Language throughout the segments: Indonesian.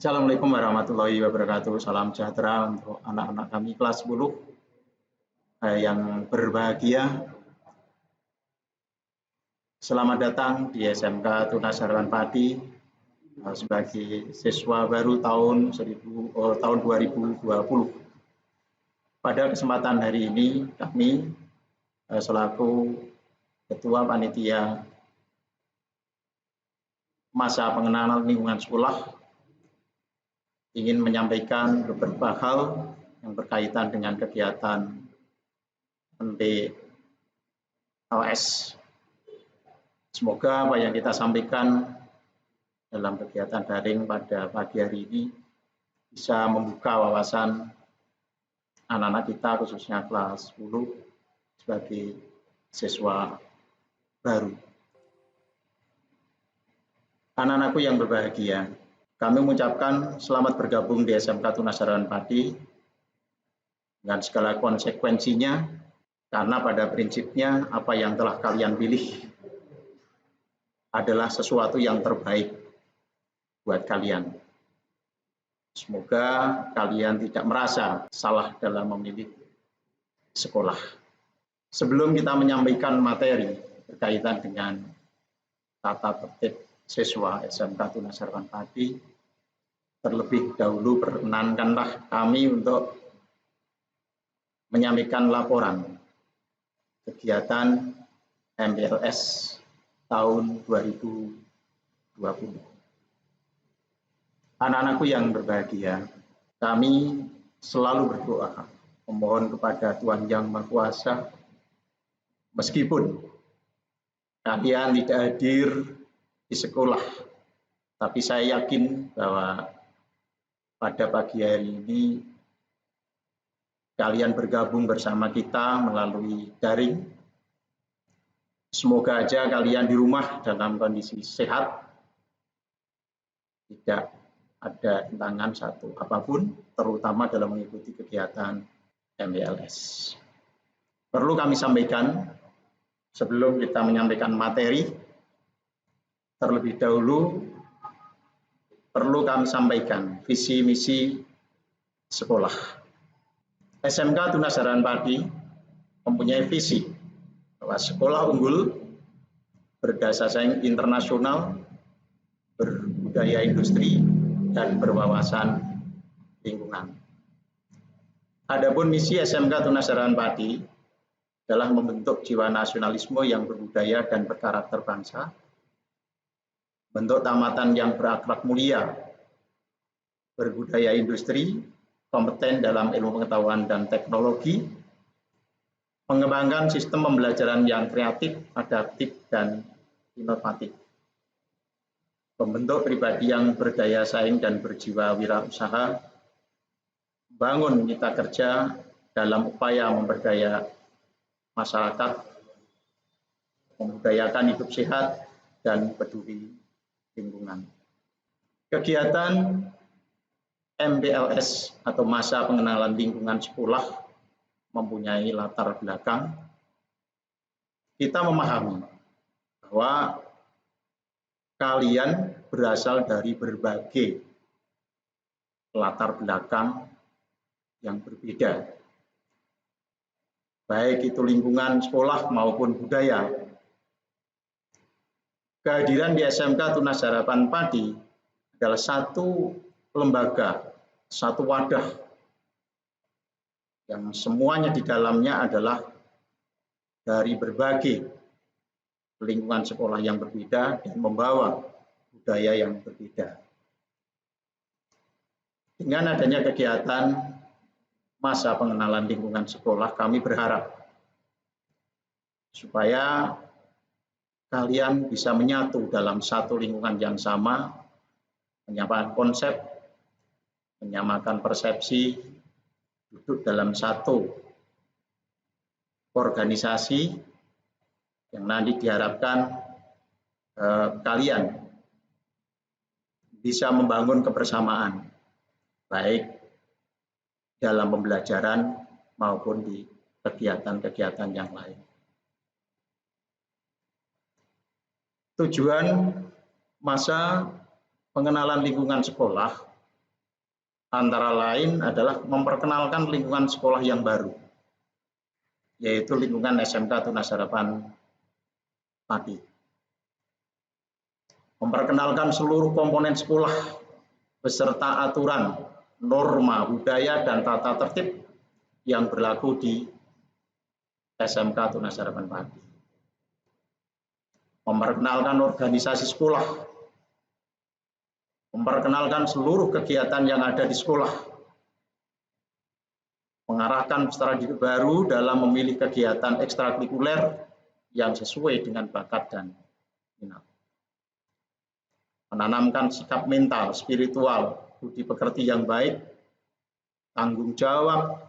Assalamualaikum warahmatullahi wabarakatuh. Salam sejahtera untuk anak-anak kami kelas 10 yang berbahagia. Selamat datang di SMK Tunas Harapan Pati sebagai siswa baru tahun 2020. Pada kesempatan hari ini kami selaku Ketua Panitia Masa Pengenalan Lingkungan Sekolah ingin menyampaikan beberapa hal yang berkaitan dengan kegiatan MPLS. Semoga apa yang kita sampaikan dalam kegiatan daring pada pagi hari ini bisa membuka wawasan anak-anak kita, khususnya kelas 10 sebagai siswa baru. Anak-anakku yang berbahagia, kami mengucapkan selamat bergabung di SMK Tunas Harapan Pati dengan segala konsekuensinya, karena pada prinsipnya apa yang telah kalian pilih adalah sesuatu yang terbaik buat kalian. Semoga kalian tidak merasa salah dalam memilih sekolah. Sebelum kita menyampaikan materi berkaitan dengan tata tertib siswa SMK Tunas Harapan Pati, terlebih dahulu perkenankanlah kami untuk menyampaikan laporan kegiatan MPLS tahun 2020. Anak-anakku yang berbahagia, kami selalu berdoa memohon kepada Tuhan Yang Maha Kuasa, meskipun kalian tidak hadir di sekolah, tapi saya yakin bahwa pada pagi hari ini kalian bergabung bersama kita melalui daring. Semoga aja kalian di rumah dalam kondisi sehat, tidak ada tantangan satu apapun, terutama dalam mengikuti kegiatan MPLS. Perlu kami sampaikan sebelum kita menyampaikan materi, terlebih dahulu perlu kami sampaikan visi misi sekolah. SMK Tunas Harapan Pati mempunyai visi bahwa sekolah unggul, berdasar saing internasional, berbudaya industri, dan berwawasan lingkungan. Adapun misi SMK Tunas Harapan Pati adalah membentuk jiwa nasionalisme yang berbudaya dan berkarakter bangsa, bentuk tamatan yang berakhlak mulia, berbudaya industri, kompeten dalam ilmu pengetahuan dan teknologi, mengembangkan sistem pembelajaran yang kreatif, adaptif, dan inovatif, membentuk pribadi yang berdaya saing dan berjiwa wirausaha, bangun mitra kerja dalam upaya memberdaya masyarakat, membudayakan hidup sehat, dan peduli lingkungan. Kegiatan MPLS atau Masa Pengenalan Lingkungan Sekolah mempunyai latar belakang. Kita memahami bahwa kalian berasal dari berbagai latar belakang yang berbeda, baik itu lingkungan sekolah maupun budaya. Kehadiran di SMK Tunas Harapan Pati adalah satu lembaga, satu wadah yang semuanya di dalamnya adalah dari berbagai lingkungan sekolah yang berbeda dan membawa budaya yang berbeda. Dengan adanya kegiatan Masa Pengenalan Lingkungan Sekolah, kami berharap supaya kalian bisa menyatu dalam satu lingkungan yang sama, menyamakan konsep, menyamakan persepsi, duduk dalam satu organisasi yang nanti diharapkan kalian bisa membangun kebersamaan, baik dalam pembelajaran maupun di kegiatan-kegiatan yang lain. Tujuan Masa Pengenalan Lingkungan Sekolah Antara lain adalah memperkenalkan lingkungan sekolah yang baru, yaitu lingkungan SMK Tunas Harapan Pati. Memperkenalkan seluruh komponen sekolah beserta aturan, norma, budaya, dan tata tertib yang berlaku di SMK Tunas Harapan Pati. Memperkenalkan organisasi sekolah, memperkenalkan seluruh kegiatan yang ada di sekolah, mengarahkan peserta didik baru dalam memilih kegiatan ekstrakurikuler yang sesuai dengan bakat dan minat. Menanamkan sikap mental, spiritual, budi pekerti yang baik, tanggung jawab,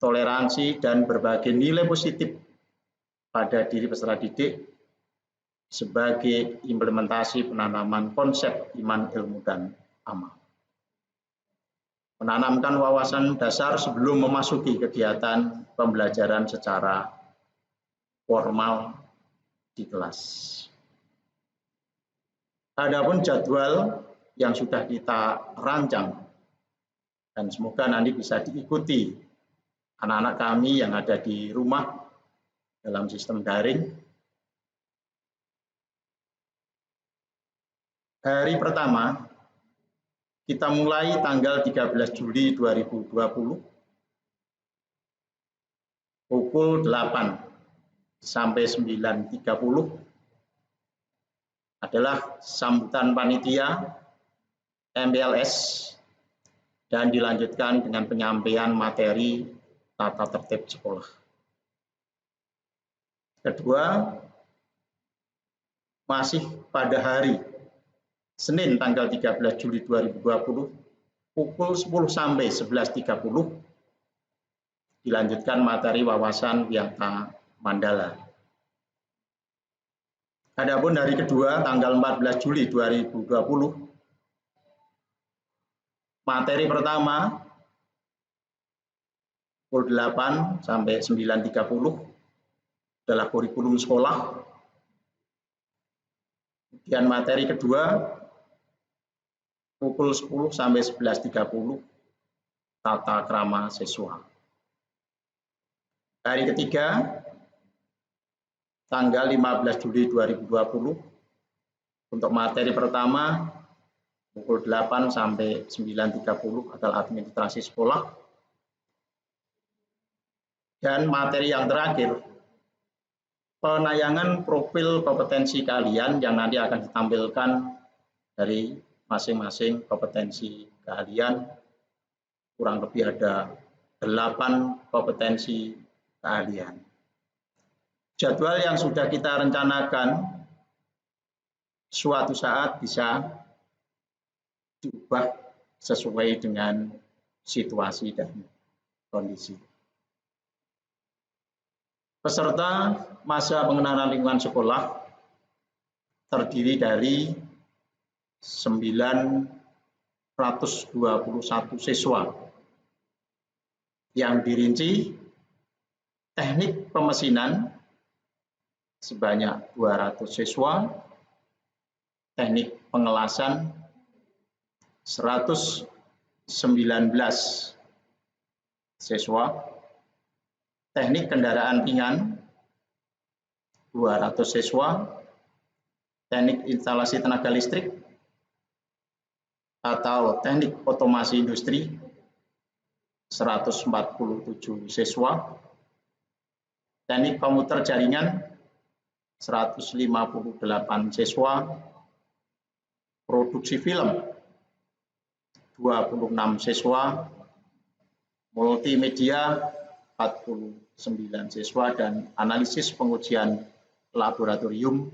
toleransi, dan berbagai nilai positif pada diri peserta didik sebagai implementasi penanaman konsep iman, ilmu, dan amal. Menanamkan wawasan dasar sebelum memasuki kegiatan pembelajaran secara formal di kelas. Adapun jadwal yang sudah kita rancang dan semoga nanti bisa diikuti anak-anak kami yang ada di rumah dalam sistem daring. Hari pertama kita mulai tanggal 13 Juli 2020 pukul 8 sampai 9.30 adalah sambutan panitia MPLS dan dilanjutkan dengan penyampaian materi tata tertib sekolah. Kedua, masih pada hari Senin tanggal 13 Juli 2020 pukul 10 sampai 11.30 dilanjutkan materi wawasan Wiyata Mandala. Adapun hari kedua tanggal 14 Juli 2020 materi pertama pukul 8 sampai 9.30 adalah kurikulum sekolah. Kemudian materi kedua pukul 10 sampai 11.30 tata krama siswa. Hari ketiga tanggal 15 Juli 2020 untuk materi pertama pukul 8 sampai 9.30 adalah administrasi sekolah. Dan materi yang terakhir, penayangan profil kompetensi kalian yang nanti akan ditampilkan dari masing-masing kompetensi keahlian. Kurang lebih ada 8 kompetensi keahlian. Jadwal yang sudah kita rencanakan suatu saat bisa diubah sesuai dengan situasi dan kondisi. Peserta masa pengenalan lingkungan sekolah terdiri dari 921 siswa yang dirinci teknik pemesinan sebanyak 200 siswa, teknik pengelasan 119 siswa, teknik kendaraan ringan 200 siswa, teknik instalasi tenaga listrik atau teknik otomasi industri 147 siswa, teknik komputer jaringan 158 siswa, produksi film 26 siswa, multimedia 49 siswa, dan analisis pengujian laboratorium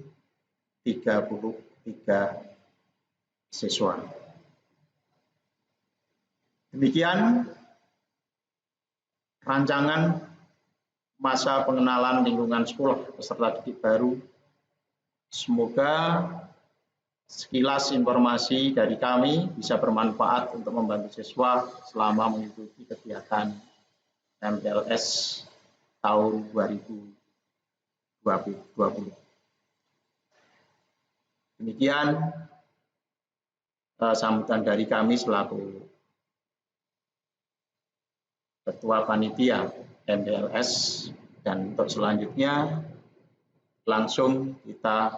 33 siswa. Demikian rancangan masa pengenalan lingkungan sekolah peserta didik baru. Semoga sekilas informasi dari kami bisa bermanfaat untuk membantu siswa selama mengikuti kegiatan MPLS tahun 2020. Demikian sambutan dari kami selaku Ketua Panitia MDLS, dan untuk selanjutnya langsung kita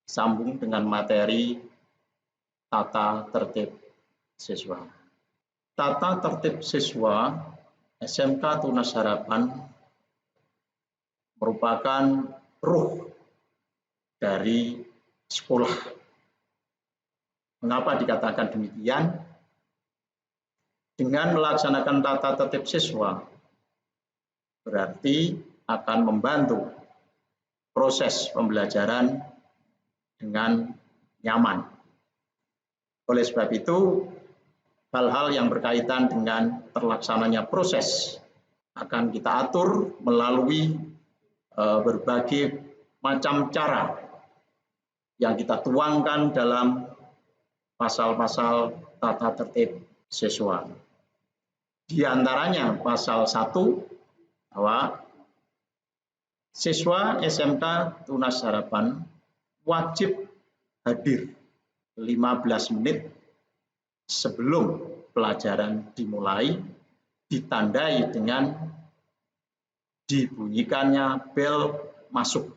sambung dengan materi tata tertib siswa. Tata tertib siswa SMK Tunas Harapan merupakan ruh dari sekolah. Mengapa dikatakan demikian? Dengan melaksanakan tata tertib siswa, berarti akan membantu proses pembelajaran dengan nyaman. Oleh sebab itu, hal-hal yang berkaitan dengan terlaksananya proses akan kita atur melalui berbagai macam cara yang kita tuangkan dalam pasal-pasal tata tertib siswa. Di antaranya pasal 1 bahwa siswa SMK Tunas Harapan wajib hadir 15 menit sebelum pelajaran dimulai, ditandai dengan dibunyikannya bel masuk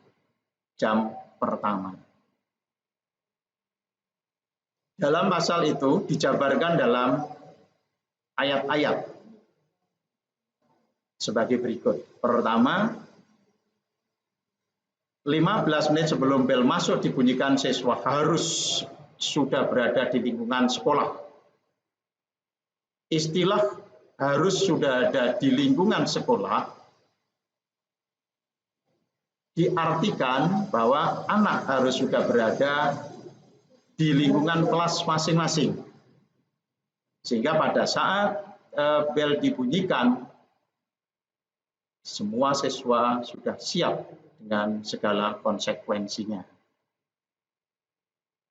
jam pertama. Dalam pasal itu dijabarkan dalam ayat-ayat sebagai berikut. Pertama, 15 menit sebelum bel masuk dibunyikan, siswa harus sudah berada di lingkungan sekolah. Istilah harus sudah ada di lingkungan sekolah diartikan bahwa anak harus sudah berada di lingkungan kelas masing-masing. Sehingga pada saat bel dibunyikan, semua siswa sudah siap dengan segala konsekuensinya.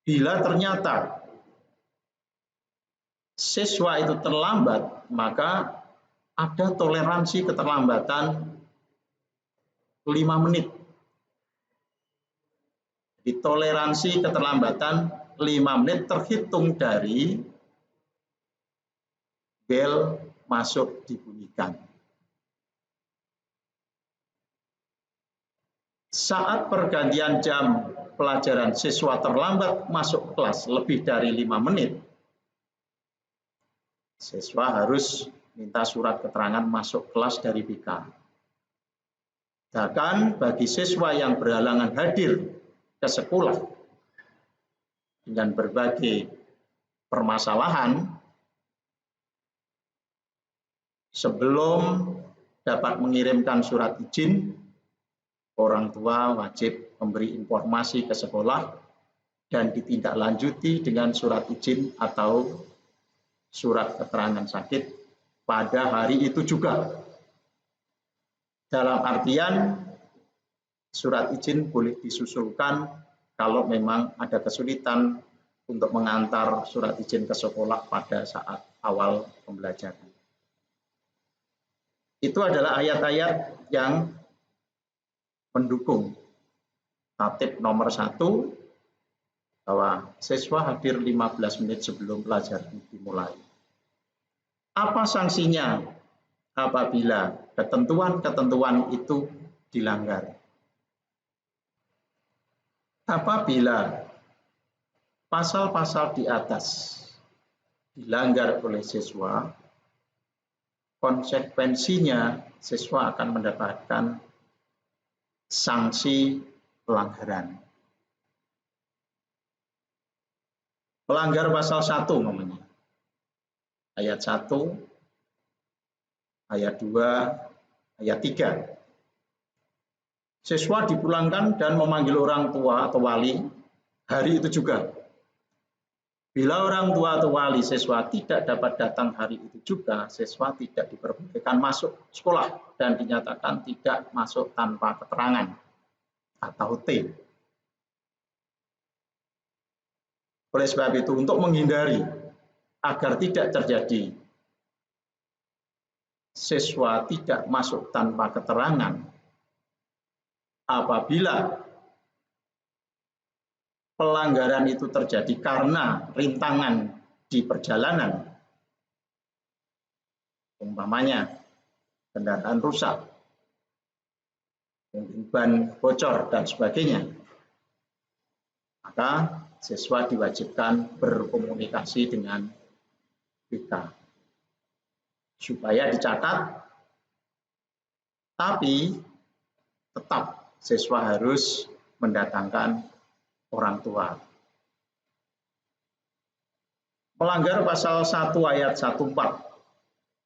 Bila ternyata siswa itu terlambat, maka ada toleransi keterlambatan 5 menit. Di toleransi keterlambatan 5 menit terhitung dari bel masuk dibunyikan. Saat pergantian jam pelajaran siswa terlambat masuk kelas lebih dari 5 menit, siswa harus minta surat keterangan masuk kelas dari BK. Bahkan bagi siswa yang berhalangan hadir ke sekolah dengan berbagai permasalahan, sebelum dapat mengirimkan surat izin, orang tua wajib memberi informasi ke sekolah dan ditindaklanjuti dengan surat izin atau surat keterangan sakit pada hari itu juga. Dalam artian, surat izin boleh disusulkan kalau memang ada kesulitan untuk mengantar surat izin ke sekolah pada saat awal pembelajaran. Itu adalah ayat-ayat yang mendukung tatib nomor 1 bahwa siswa hadir 15 menit sebelum pelajaran dimulai. Apa sanksinya apabila ketentuan-ketentuan itu dilanggar? Apabila pasal-pasal di atas dilanggar oleh siswa, konsekuensinya siswa akan mendapatkan sanksi pelanggaran. Pelanggar pasal 1 namanya. Ayat 1, ayat 2, ayat 3. Siswa dipulangkan dan memanggil orang tua atau wali hari itu juga. Bila orang tua atau wali siswa tidak dapat datang hari itu juga, siswa tidak diperbolehkan masuk sekolah dan dinyatakan tidak masuk tanpa keterangan atau T. Oleh sebab itu, untuk menghindari agar tidak terjadi siswa tidak masuk tanpa keterangan, apabila pelanggaran itu terjadi karena rintangan di perjalanan, Umpamanya kendaraan rusak, mungkin ban bocor dan sebagainya, maka siswa diwajibkan berkomunikasi dengan BK supaya dicatat, tapi tetap siswa harus mendatangkan orang tua. Melanggar pasal 1 ayat 14,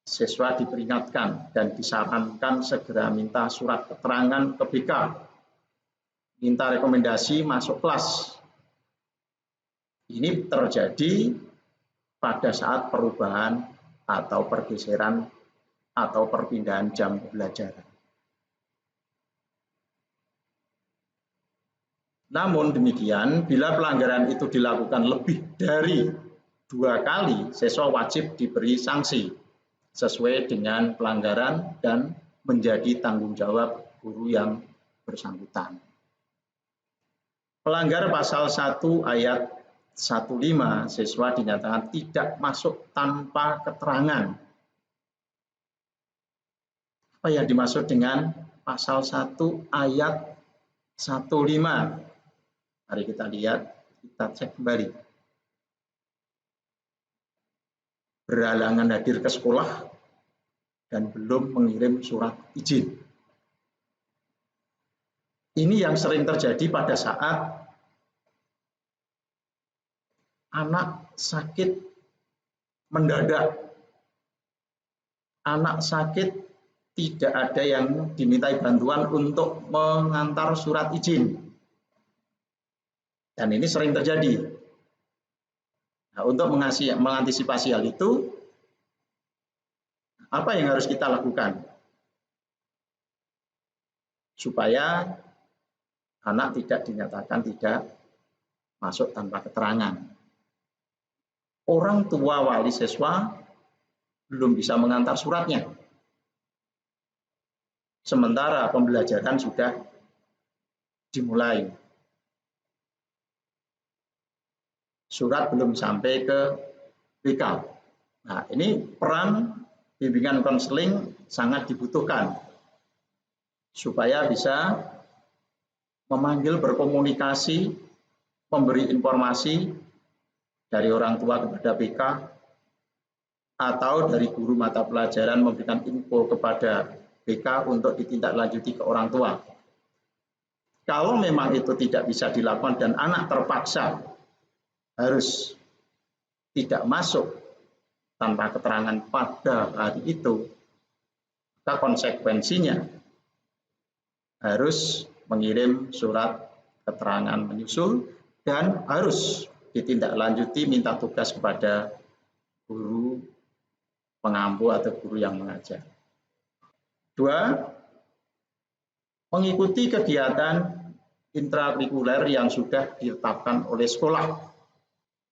siswa diperingatkan dan disarankan segera minta surat keterangan ke BK, minta rekomendasi masuk kelas. Ini terjadi pada saat perubahan atau pergeseran atau perpindahan jam pembelajaran. Namun demikian, bila pelanggaran itu dilakukan lebih dari 2 kali, siswa wajib diberi sanksi sesuai dengan pelanggaran dan menjadi tanggung jawab guru yang bersangkutan. Pelanggar pasal 1 ayat 15, siswa dinyatakan tidak masuk tanpa keterangan. Apa yang dimaksud dengan pasal 1 ayat 15? Mari kita lihat, kita cek kembali. Berhalangan hadir ke sekolah dan belum mengirim surat izin. Ini yang sering terjadi pada saat anak sakit mendadak. Anak sakit tidak ada yang dimintai bantuan untuk mengantar surat izin. Dan ini sering terjadi. Nah, untuk mengantisipasi hal itu, apa yang harus kita lakukan? Supaya anak tidak dinyatakan tidak masuk tanpa keterangan. Orang tua wali siswa belum bisa mengantar suratnya. Sementara pembelajaran sudah dimulai. Surat belum sampai ke BK. Nah, ini peran bimbingan konseling sangat dibutuhkan supaya bisa memanggil, berkomunikasi, memberi informasi dari orang tua kepada BK atau dari guru mata pelajaran memberikan info kepada BK untuk ditindaklanjuti ke orang tua. Kalau memang itu tidak bisa dilakukan dan anak terpaksa harus tidak masuk tanpa keterangan pada hari itu, maka konsekuensinya harus mengirim surat keterangan menyusul dan harus ditindaklanjuti minta tugas kepada guru pengampu atau guru yang mengajar. 2. Mengikuti kegiatan intrakurikuler yang sudah ditetapkan oleh sekolah.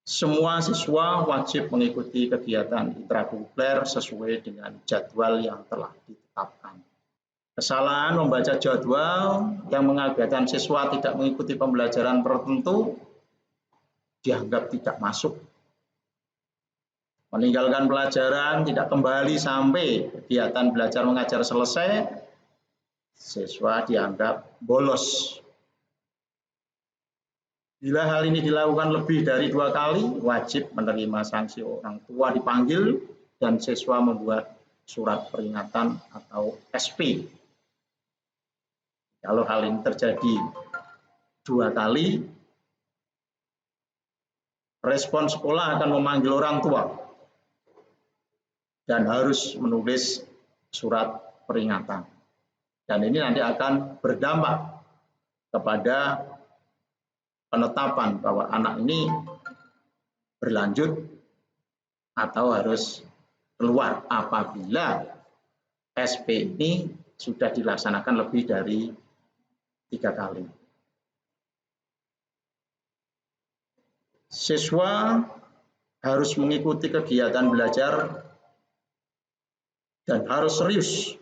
Semua siswa wajib mengikuti kegiatan intrakurikuler sesuai dengan jadwal yang telah ditetapkan. Kesalahan membaca jadwal yang mengakibatkan siswa tidak mengikuti pembelajaran tertentu dianggap tidak masuk. Meninggalkan pelajaran, tidak kembali sampai kegiatan belajar mengajar selesai, siswa dianggap bolos. Bila hal ini dilakukan lebih dari 2 kali, wajib menerima sanksi, orang tua dipanggil dan siswa membuat surat peringatan atau SP. Kalau hal ini terjadi 2 kali, respon sekolah akan memanggil orang tua dan harus menulis surat peringatan. Dan ini nanti akan berdampak kepada penetapan bahwa anak ini berlanjut atau harus keluar apabila SP ini sudah dilaksanakan lebih dari 3 kali. Siswa harus mengikuti kegiatan belajar dan harus serius.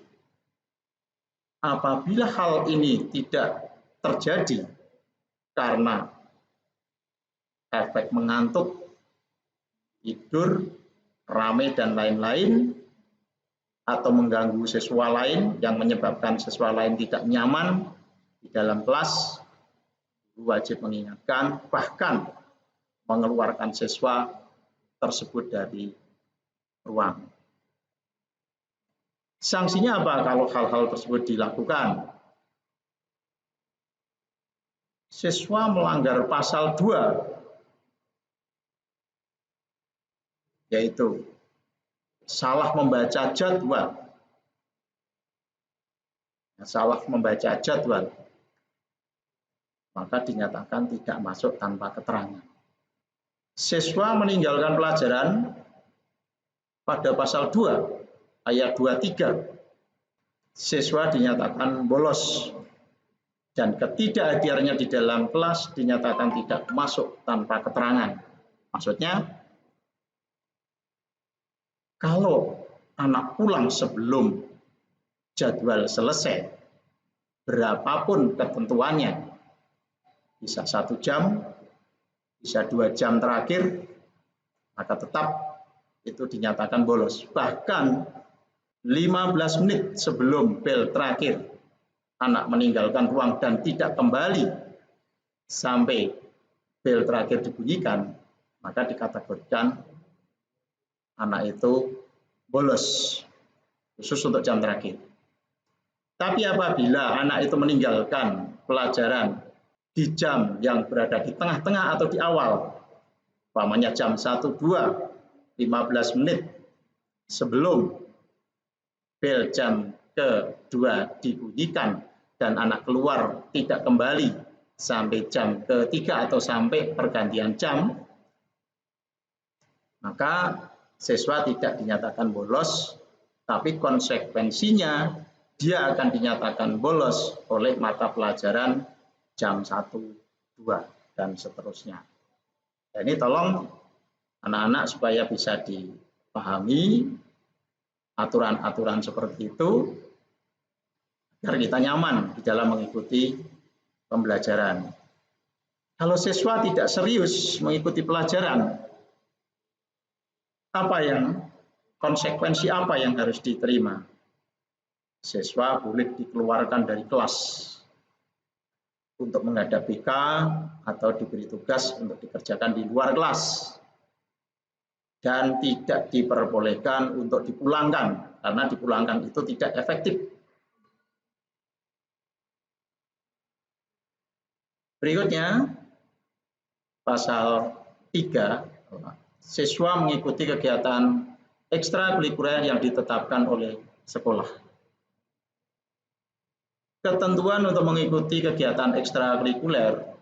Apabila hal ini tidak terjadi karena efek mengantuk, tidur, rame, dan lain-lain, atau mengganggu siswa lain yang menyebabkan siswa lain tidak nyaman di dalam kelas, guru wajib mengingatkan, bahkan mengeluarkan siswa tersebut dari ruang. Sanksinya apa kalau hal-hal tersebut dilakukan? Siswa melanggar pasal 2, yaitu salah membaca jadwal. Salah membaca jadwal, maka dinyatakan tidak masuk tanpa keterangan. Siswa meninggalkan pelajaran pada pasal 2 ayat 23. Siswa dinyatakan bolos dan ketidakhadirannya di dalam kelas dinyatakan tidak masuk tanpa keterangan. Maksudnya, kalau anak pulang sebelum jadwal selesai, berapapun ketentuannya, bisa 1 jam, bisa 2 jam terakhir, maka tetap itu dinyatakan bolos. Bahkan 15 menit sebelum bel terakhir, anak meninggalkan ruang dan tidak kembali sampai bel terakhir dibunyikan, maka dikategorikan anak itu bolos, khusus untuk jam terakhir. Tapi apabila anak itu meninggalkan pelajaran di jam yang berada di tengah-tengah atau di awal, umpamanya jam 1, 2, 15 menit sebelum bel jam kedua dibunyikan dan anak keluar tidak kembali sampai jam ketiga atau sampai pergantian jam, maka siswa tidak dinyatakan bolos, tapi konsekuensinya dia akan dinyatakan bolos oleh mata pelajaran jam 1, 2, dan seterusnya. Dan ini tolong anak-anak supaya bisa dipahami aturan-aturan seperti itu, agar kita nyaman di dalam mengikuti pembelajaran. Kalau siswa tidak serius mengikuti pelajaran, konsekuensi apa yang harus diterima? Siswa boleh dikeluarkan dari kelas untuk menghadap BK atau diberi tugas untuk dikerjakan di luar kelas. Dan tidak diperbolehkan untuk dipulangkan, karena dipulangkan itu tidak efektif. Berikutnya, pasal 3, siswa mengikuti kegiatan ekstrakurikuler yang ditetapkan oleh sekolah. Ketentuan untuk mengikuti kegiatan ekstrakurikuler,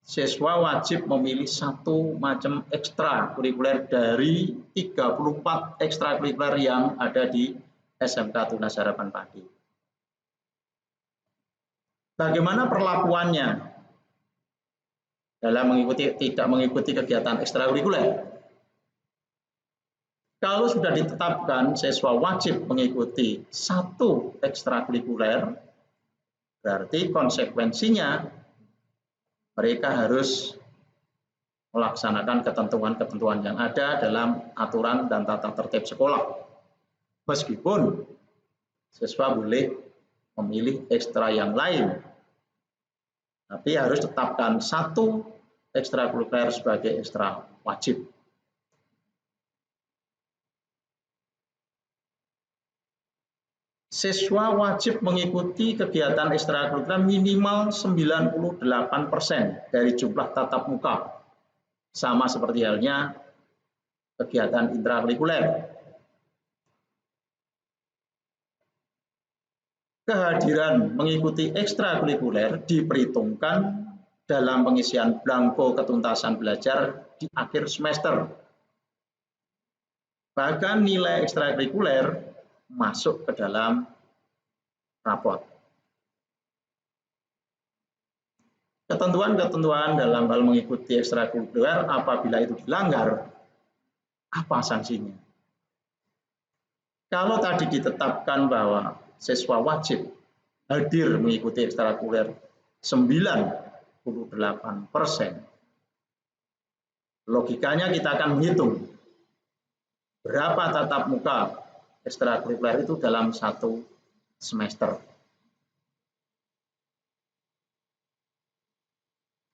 siswa wajib memilih 1 macam ekstrakurikuler dari 34 ekstrakurikuler yang ada di SMK Tunas Harapan Padi. Bagaimana perlakuannya dalam tidak mengikuti kegiatan ekstrakurikuler? Kalau sudah ditetapkan siswa wajib mengikuti 1 ekstrakurikuler, berarti konsekuensinya mereka harus melaksanakan ketentuan-ketentuan yang ada dalam aturan dan tata tertib sekolah. Meskipun siswa boleh memilih ekstra yang lain, tapi harus tetapkan 1 ekstrakurikuler sebagai ekstra wajib. Siswa wajib mengikuti kegiatan ekstrakurikuler minimal 98% dari jumlah tatap muka. Sama seperti halnya kegiatan intrakurikuler. Kehadiran mengikuti ekstrakurikuler diperhitungkan dalam pengisian blanko ketuntasan belajar di akhir semester. Bahkan nilai ekstrakurikuler masuk ke dalam raport. Ketentuan-ketentuan dalam hal mengikuti ekstrakurikuler apabila itu dilanggar, apa sanksinya? Kalau tadi ditetapkan bahwa siswa wajib hadir mengikuti ekstrakurikuler 98%, logikanya kita akan menghitung berapa tatap muka ekstrakurikuler itu dalam 1 semester.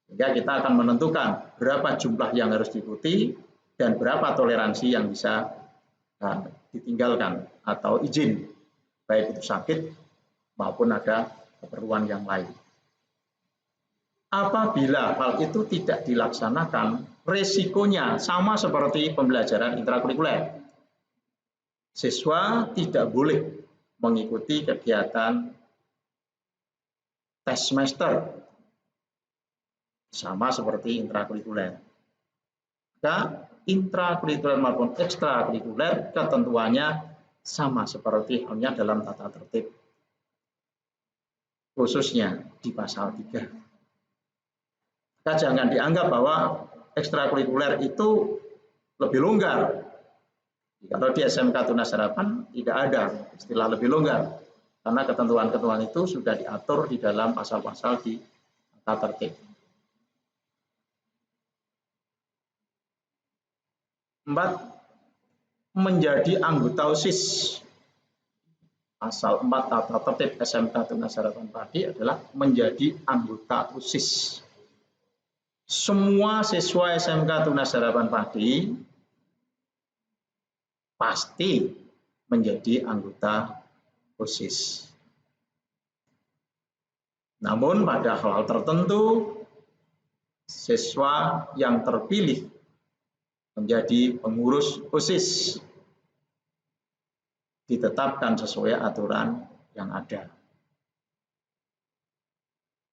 Sehingga kita akan menentukan berapa jumlah yang harus diikuti dan berapa toleransi yang bisa ditinggalkan atau izin, baik itu sakit maupun ada keperluan yang lain. Apabila hal itu tidak dilaksanakan, resikonya sama seperti pembelajaran intrakurikuler. Siswa tidak boleh mengikuti kegiatan tes semester sama seperti intrakurikuler. Maka intrakurikuler maupun ekstrakurikuler ketentuannya sama seperti halnya dalam tata tertib, khususnya di pasal 3. Maka jangan dianggap bahwa ekstrakurikuler itu lebih longgar. Kalau di SMK Tunas Harapan tidak ada istilah lebih longgar, karena ketentuan-ketentuan itu sudah diatur di dalam pasal-pasal di tata tertib. 4. Menjadi anggota OSIS. Pasal 4 tata tertib SMK Tunas Harapan Padi adalah menjadi anggota OSIS. Semua siswa SMK Tunas Harapan Padi pasti menjadi anggota OSIS. Namun pada hal tertentu, siswa yang terpilih menjadi pengurus OSIS ditetapkan sesuai aturan yang ada.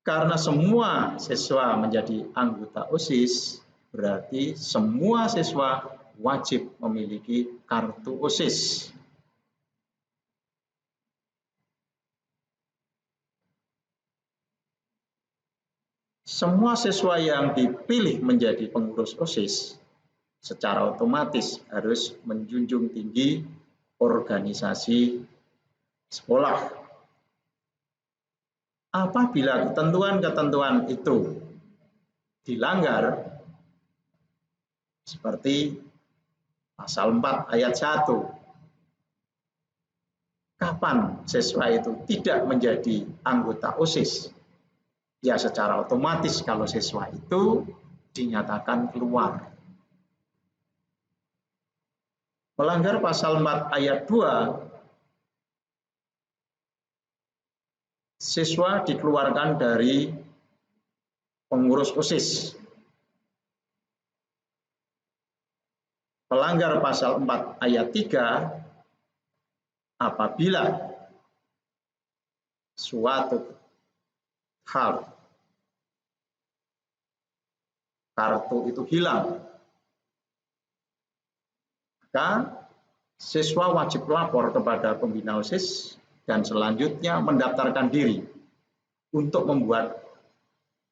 Karena semua siswa menjadi anggota OSIS, berarti semua siswa wajib memiliki kartu OSIS. Semua siswa yang dipilih menjadi pengurus OSIS secara otomatis harus menjunjung tinggi organisasi sekolah. Apabila ketentuan-ketentuan itu dilanggar, seperti pasal 4 ayat 1, kapan siswa itu tidak menjadi anggota OSIS? Ya secara otomatis kalau siswa itu dinyatakan keluar. Melanggar pasal 4 ayat 2, siswa dikeluarkan dari pengurus OSIS. Melanggar pasal 4 ayat 3, apabila suatu hal kartu itu hilang, maka siswa wajib lapor kepada pembina OSIS dan selanjutnya mendaftarkan diri untuk membuat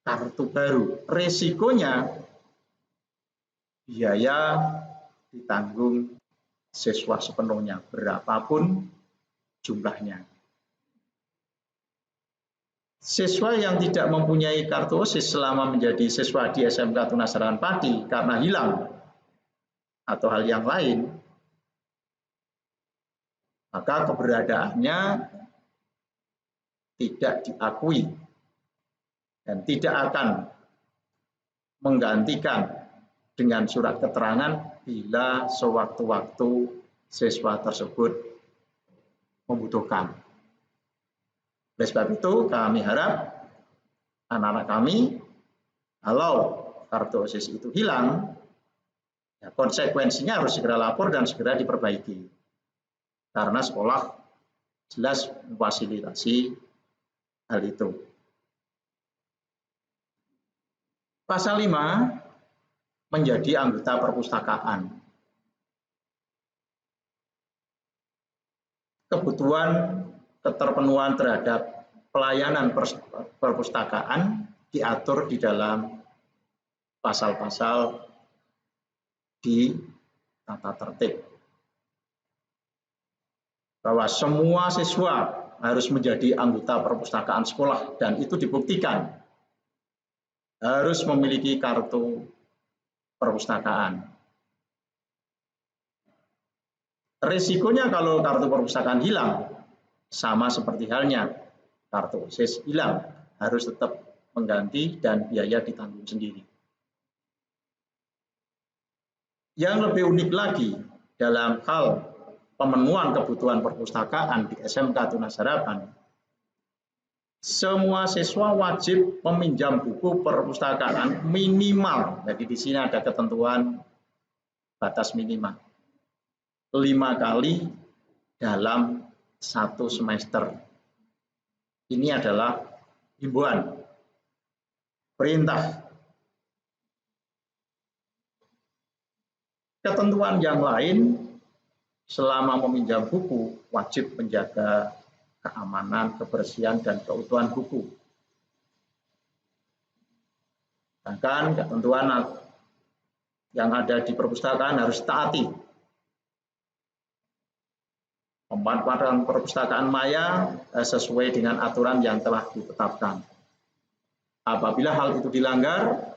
kartu baru. Resikonya biaya ditanggung siswa sepenuhnya, berapapun jumlahnya. Siswa yang tidak mempunyai kartu OSIS selama menjadi siswa di SMK Tunas Harapan Padi karena hilang atau hal yang lain, maka keberadaannya tidak diakui dan tidak akan menggantikan dengan surat keterangan bila sewaktu-waktu siswa tersebut membutuhkan. Oleh sebab itu kami harap anak-anak kami, kalau kartu OSIS itu hilang, ya konsekuensinya harus segera lapor dan segera diperbaiki. Karena sekolah jelas memfasilitasi hal itu. Pasal 5, menjadi anggota perpustakaan. Kebutuhan keterpenuhan terhadap pelayanan perpustakaan diatur di dalam pasal-pasal di tata tertib. Bahwa semua siswa harus menjadi anggota perpustakaan sekolah dan itu dibuktikan harus memiliki kartu perpustakaan. Risikonya kalau kartu perpustakaan hilang, sama seperti halnya kartu OSIS hilang, harus tetap mengganti dan biaya ditanggung sendiri. Yang lebih unik lagi dalam hal pemenuhan kebutuhan perpustakaan di SMK Tunas Harapan, semua siswa wajib meminjam buku perpustakaan minimal. Jadi di sini ada ketentuan batas minimal 5 kali dalam 1 semester. Ini adalah himbauan, perintah. Ketentuan yang lain, selama meminjam buku wajib menjaga keamanan, kebersihan, dan keutuhan buku. Bahkan ketentuan yang ada di perpustakaan harus taati. Pemanfaatan perpustakaan maya sesuai dengan aturan yang telah ditetapkan. Apabila hal itu dilanggar,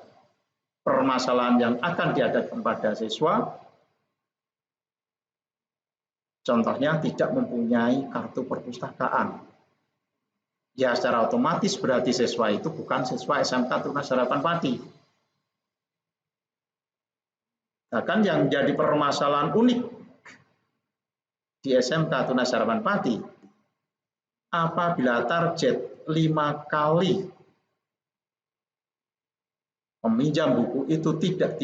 permasalahan yang akan dihadapkan pada siswa, contohnya tidak mempunyai kartu perpustakaan. Ya secara otomatis berarti siswa itu bukan siswa SMK Tunas Harapan Pati. Bahkan yang jadi permasalahan unik di SMK Tunas Harapan Pati, apabila target 5 kali meminjam buku itu tidak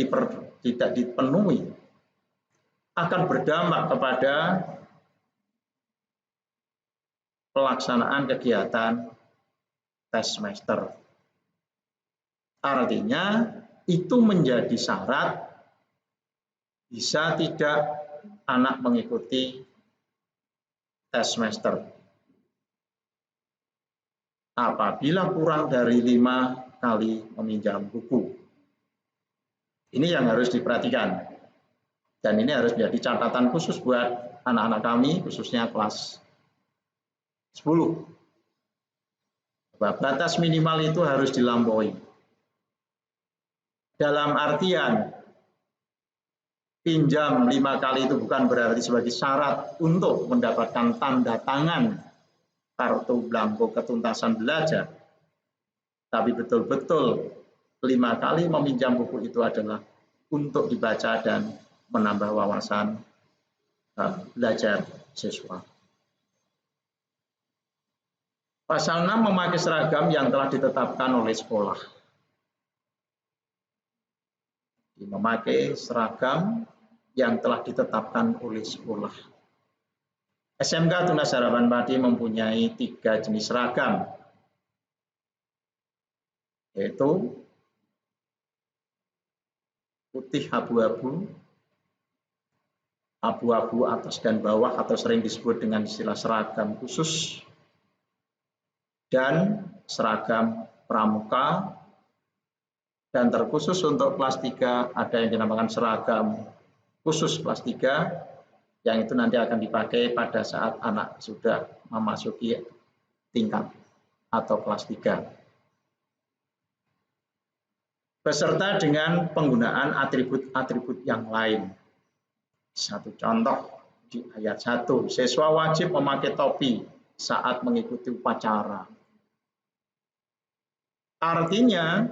dipenuhi, akan berdampak kepada pelaksanaan kegiatan tes semester. Artinya itu menjadi syarat bisa tidak anak mengikuti tes semester. Apabila kurang dari 5 kali meminjam buku. Ini yang harus diperhatikan. Dan ini harus menjadi catatan khusus buat anak-anak kami, khususnya kelas 10. Batas minimal itu harus dilampaui. Dalam artian, pinjam 5 kali itu bukan berarti sebagai syarat untuk mendapatkan tanda tangan kartu belangko ketuntasan belajar. Tapi betul-betul 5 kali meminjam buku itu adalah untuk dibaca dan menambah wawasan belajar siswa. Pasal 6 memakai seragam yang telah ditetapkan oleh sekolah. Memakai seragam yang telah ditetapkan oleh sekolah. SMK Tunas Harapan Pati mempunyai 3 jenis seragam, yaitu putih abu-abu, abu-abu atas dan bawah atau sering disebut dengan istilah seragam khusus, dan seragam pramuka, dan terkhusus untuk kelas 3 ada yang dinamakan seragam khusus kelas 3 yang itu nanti akan dipakai pada saat anak sudah memasuki tingkat atau kelas 3. Beserta dengan penggunaan atribut-atribut yang lain. Satu contoh di ayat 1, siswa wajib memakai topi saat mengikuti upacara. Artinya,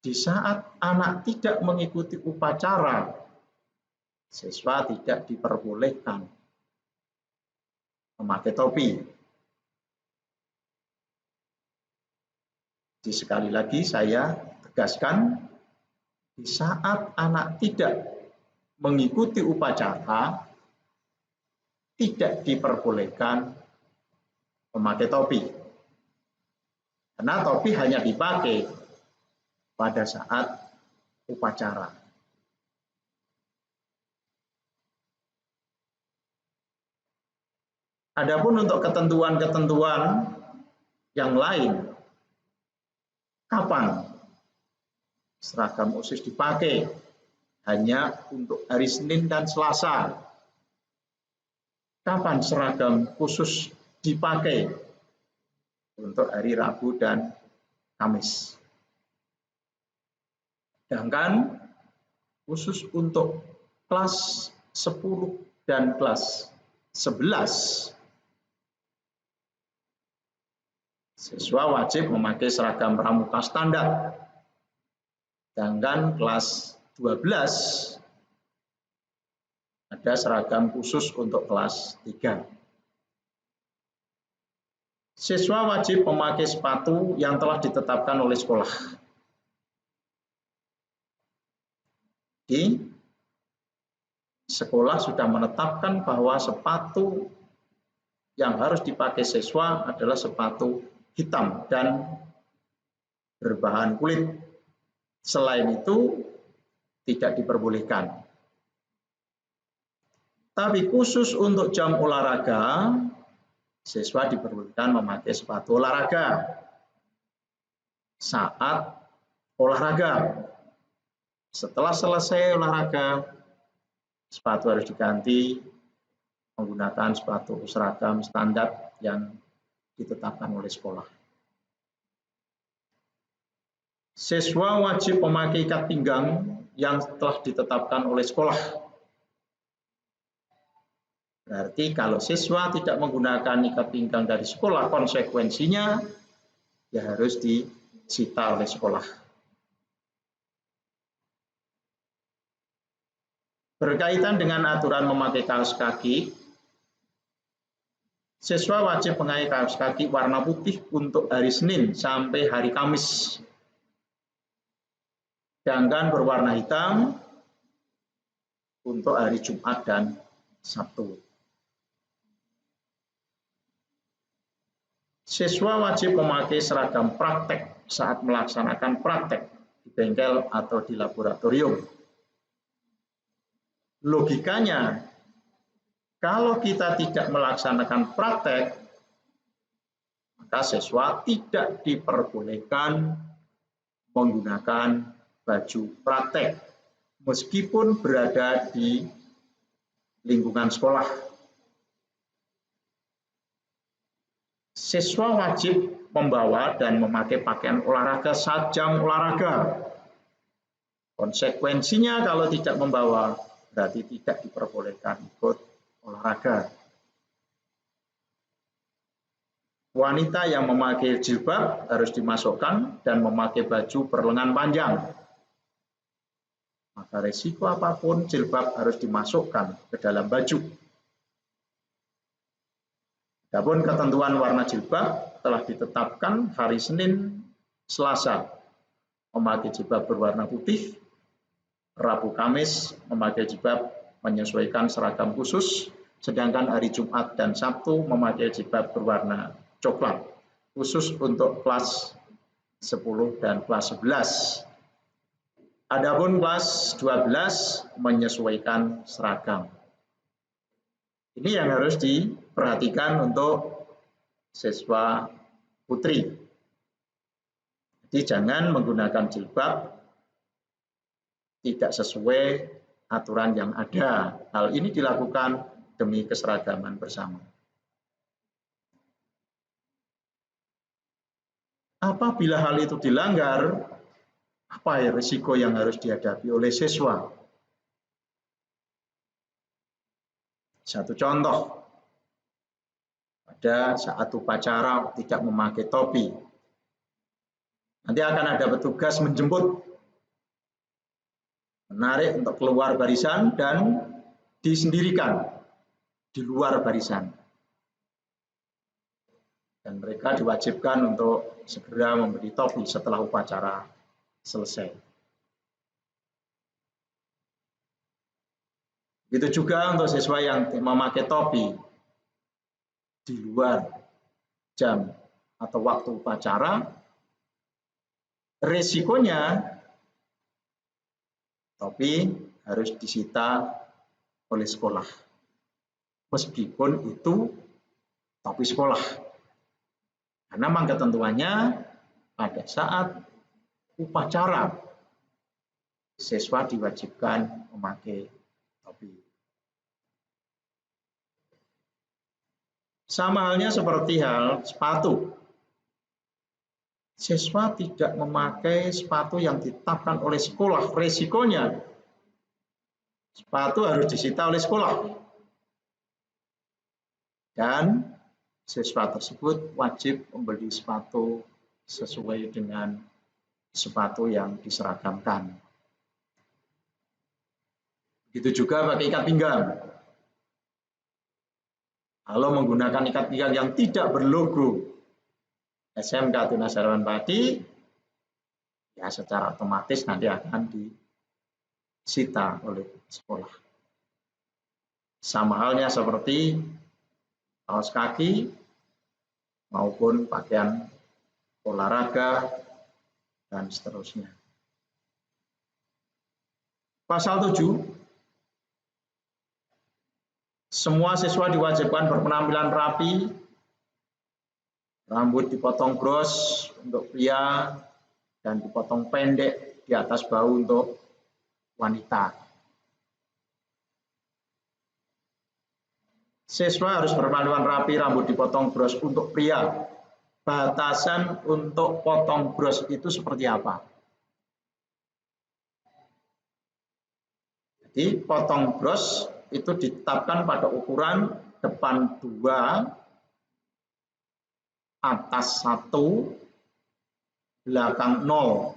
di saat anak tidak mengikuti upacara, siswa tidak diperbolehkan memakai topi. Jadi sekali lagi saya tegaskan, di saat anak tidak mengikuti upacara, tidak diperbolehkan memakai topi. Karena topi hanya dipakai pada saat upacara. Adapun untuk ketentuan-ketentuan yang lain, kapan seragam OSIS dipakai? Hanya untuk hari Senin dan Selasa. Kapan seragam khusus dipakai? Untuk hari Rabu dan Kamis. Sedangkan khusus untuk kelas 10 dan kelas 11, siswa wajib memakai seragam pramuka standar. Sedangkan kelas 12 ada seragam khusus untuk kelas 3. Siswa wajib memakai sepatu yang telah ditetapkan oleh sekolah. Di sekolah sudah menetapkan bahwa sepatu yang harus dipakai siswa adalah sepatu hitam dan berbahan kulit. Selain itu tidak diperbolehkan. Tapi khusus untuk jam olahraga, siswa diperbolehkan memakai sepatu olahraga saat olahraga. Setelah selesai olahraga, sepatu harus diganti menggunakan sepatu seragam standar yang ditetapkan oleh sekolah. Siswa wajib memakai ikat pinggang yang telah ditetapkan oleh sekolah. Berarti kalau siswa tidak menggunakan ikat pinggang dari sekolah, konsekuensinya ya harus disita oleh sekolah. Berkaitan dengan aturan memakai kaos kaki, siswa wajib memakai kaos kaki warna putih untuk hari Senin sampai hari Kamis. Sedangkan berwarna hitam untuk hari Jumat dan Sabtu. Siswa wajib memakai seragam praktek saat melaksanakan praktek di bengkel atau di laboratorium. Logikanya, kalau kita tidak melaksanakan praktek, maka siswa tidak diperbolehkan menggunakan baju praktek meskipun berada di lingkungan sekolah. Siswa wajib membawa dan memakai pakaian olahraga saat jam olahraga. Konsekuensinya kalau tidak membawa, berarti tidak diperbolehkan ikut olahraga. Wanita yang memakai jilbab harus dimasukkan dan memakai baju berlengan panjang. Maka resiko apapun jilbab harus dimasukkan ke dalam baju. Adapun ketentuan warna jilbab telah ditetapkan hari Senin, Selasa memakai jilbab berwarna putih, Rabu Kamis memakai jilbab menyesuaikan seragam khusus, sedangkan hari Jumat dan Sabtu memakai jilbab berwarna coklat khusus untuk kelas 10 dan kelas 11. Adapun kelas 12 menyesuaikan seragam. Ini yang harus diperhatikan untuk siswa putri. Jadi jangan menggunakan jilbab tidak sesuai aturan yang ada. Hal ini dilakukan demi keseragaman bersama. Apabila hal itu dilanggar, apa ya risiko yang harus dihadapi oleh siswa? Satu contoh, pada saat upacara tidak memakai topi. Nanti akan ada petugas menjemput, menarik untuk keluar barisan dan disendirikan di luar barisan. Dan mereka diwajibkan untuk segera memberi topi setelah upacara selesai. Begitu juga untuk siswa yang memakai topi di luar jam atau waktu upacara, risikonya topi harus disita oleh sekolah. Meskipun itu topi sekolah. Karena memang ketentuannya pada saat upacara siswa diwajibkan memakai topi. Sama halnya seperti hal sepatu. Siswa tidak memakai sepatu yang ditetapkan oleh sekolah, resikonya sepatu harus disita oleh sekolah. Dan siswa tersebut wajib membeli sepatu sesuai dengan sepatu yang diseragamkan. Begitu juga pakai ikat pinggang. Kalau menggunakan ikat pinggang yang tidak berlogo SMK Tunas Harapan Padi, ya secara otomatis nanti akan disita oleh sekolah. Sama halnya seperti kaos kaki maupun pakaian olahraga dan seterusnya. Pasal 7, semua siswa diwajibkan berpenampilan rapi, rambut dipotong bros untuk pria dan dipotong pendek di atas bahu untuk wanita. Siswa harus berpenampilan rapi, rambut dipotong bros untuk pria. Batasan untuk potong bros itu seperti apa? Jadi potong bros itu ditetapkan pada ukuran depan 2, atas 1, belakang 0.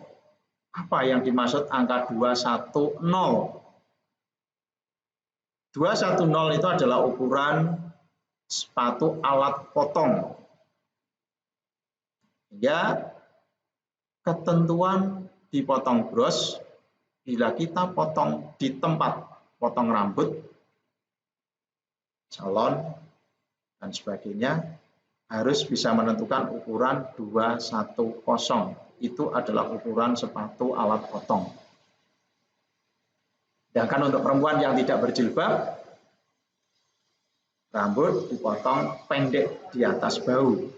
Apa yang dimaksud angka 210? 210 itu adalah ukuran sepatu alat potong. Ya, ketentuan dipotong bros bila kita potong di tempat potong rambut, salon, dan sebagainya, harus bisa menentukan ukuran 210. Itu adalah ukuran sepatu alat potong. Sedangkan untuk perempuan yang tidak berjilbab, rambut dipotong pendek di atas bahu.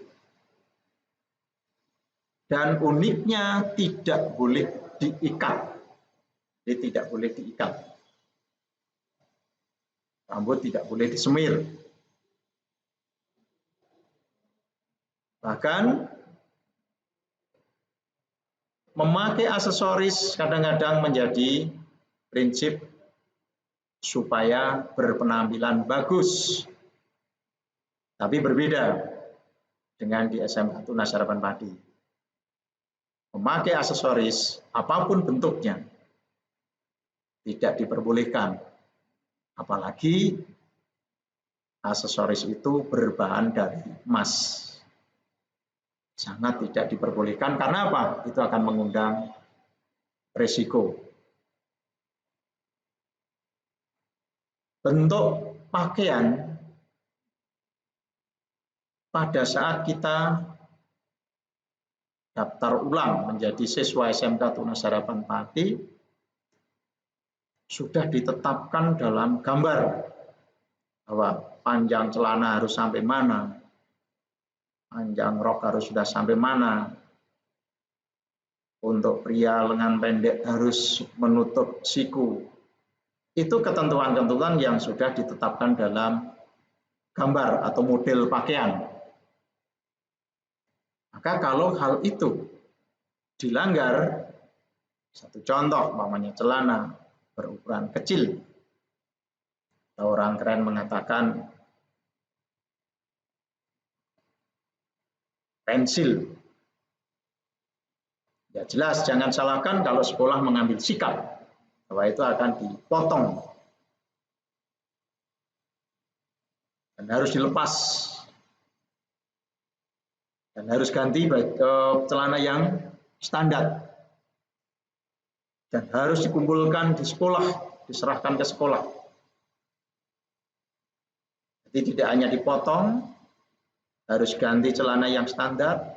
Dan uniknya tidak boleh diikat. Jadi tidak boleh diikat. Rambut tidak boleh disemir. Bahkan memakai aksesoris kadang-kadang menjadi prinsip supaya berpenampilan bagus. Tapi berbeda dengan di SMK Tunas Harapan Padi. Memakai aksesoris apapun bentuknya tidak diperbolehkan. Apalagi aksesoris itu berbahan dari emas. Sangat tidak diperbolehkan karena apa? Itu akan mengundang risiko. Bentuk pakaian pada saat kita daftar ulang menjadi siswa SMK Tunas Harapan Padi sudah ditetapkan dalam gambar bahwa panjang celana harus sampai mana, panjang rok harus sudah sampai mana, untuk pria lengan pendek harus menutup siku. Itu ketentuan-ketentuan yang sudah ditetapkan dalam gambar atau model pakaian. Maka kalau hal itu dilanggar, satu contoh, umpamanya celana berukuran kecil, atau orang keren mengatakan pensil. Ya jelas, jangan salahkan kalau sekolah mengambil sikap bahwa itu akan dipotong dan harus dilepas dan harus ganti celana yang standar dan harus dikumpulkan di sekolah, diserahkan ke sekolah. Jadi tidak hanya dipotong, harus ganti celana yang standar,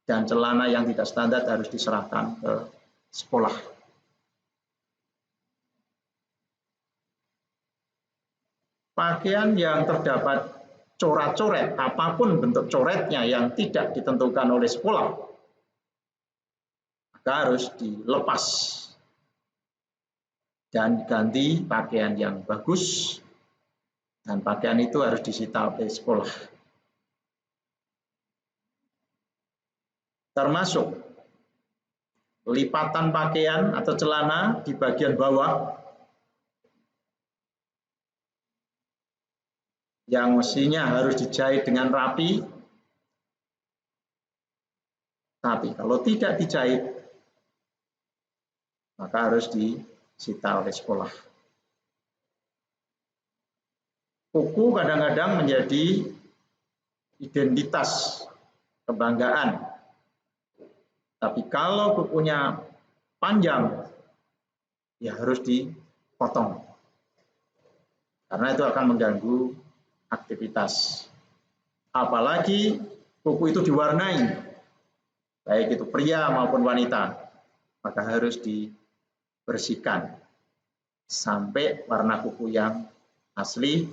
dan celana yang tidak standar harus diserahkan ke sekolah. Pakaian yang terdapat coret-coret, apapun bentuk coretnya yang tidak ditentukan oleh sekolah, maka harus dilepas dan ganti pakaian yang bagus, dan pakaian itu harus disita oleh sekolah. Termasuk lipatan pakaian atau celana di bagian bawah yang mestinya harus dijahit dengan rapi, tapi kalau tidak dijahit, maka harus disita oleh sekolah. Kuku kadang-kadang menjadi identitas kebanggaan. Tapi kalau kukunya panjang, ya harus dipotong. Karena itu akan mengganggu aktivitas. Apalagi kuku itu diwarnai, baik itu pria maupun wanita, maka harus dibersihkan sampai warna kuku yang asli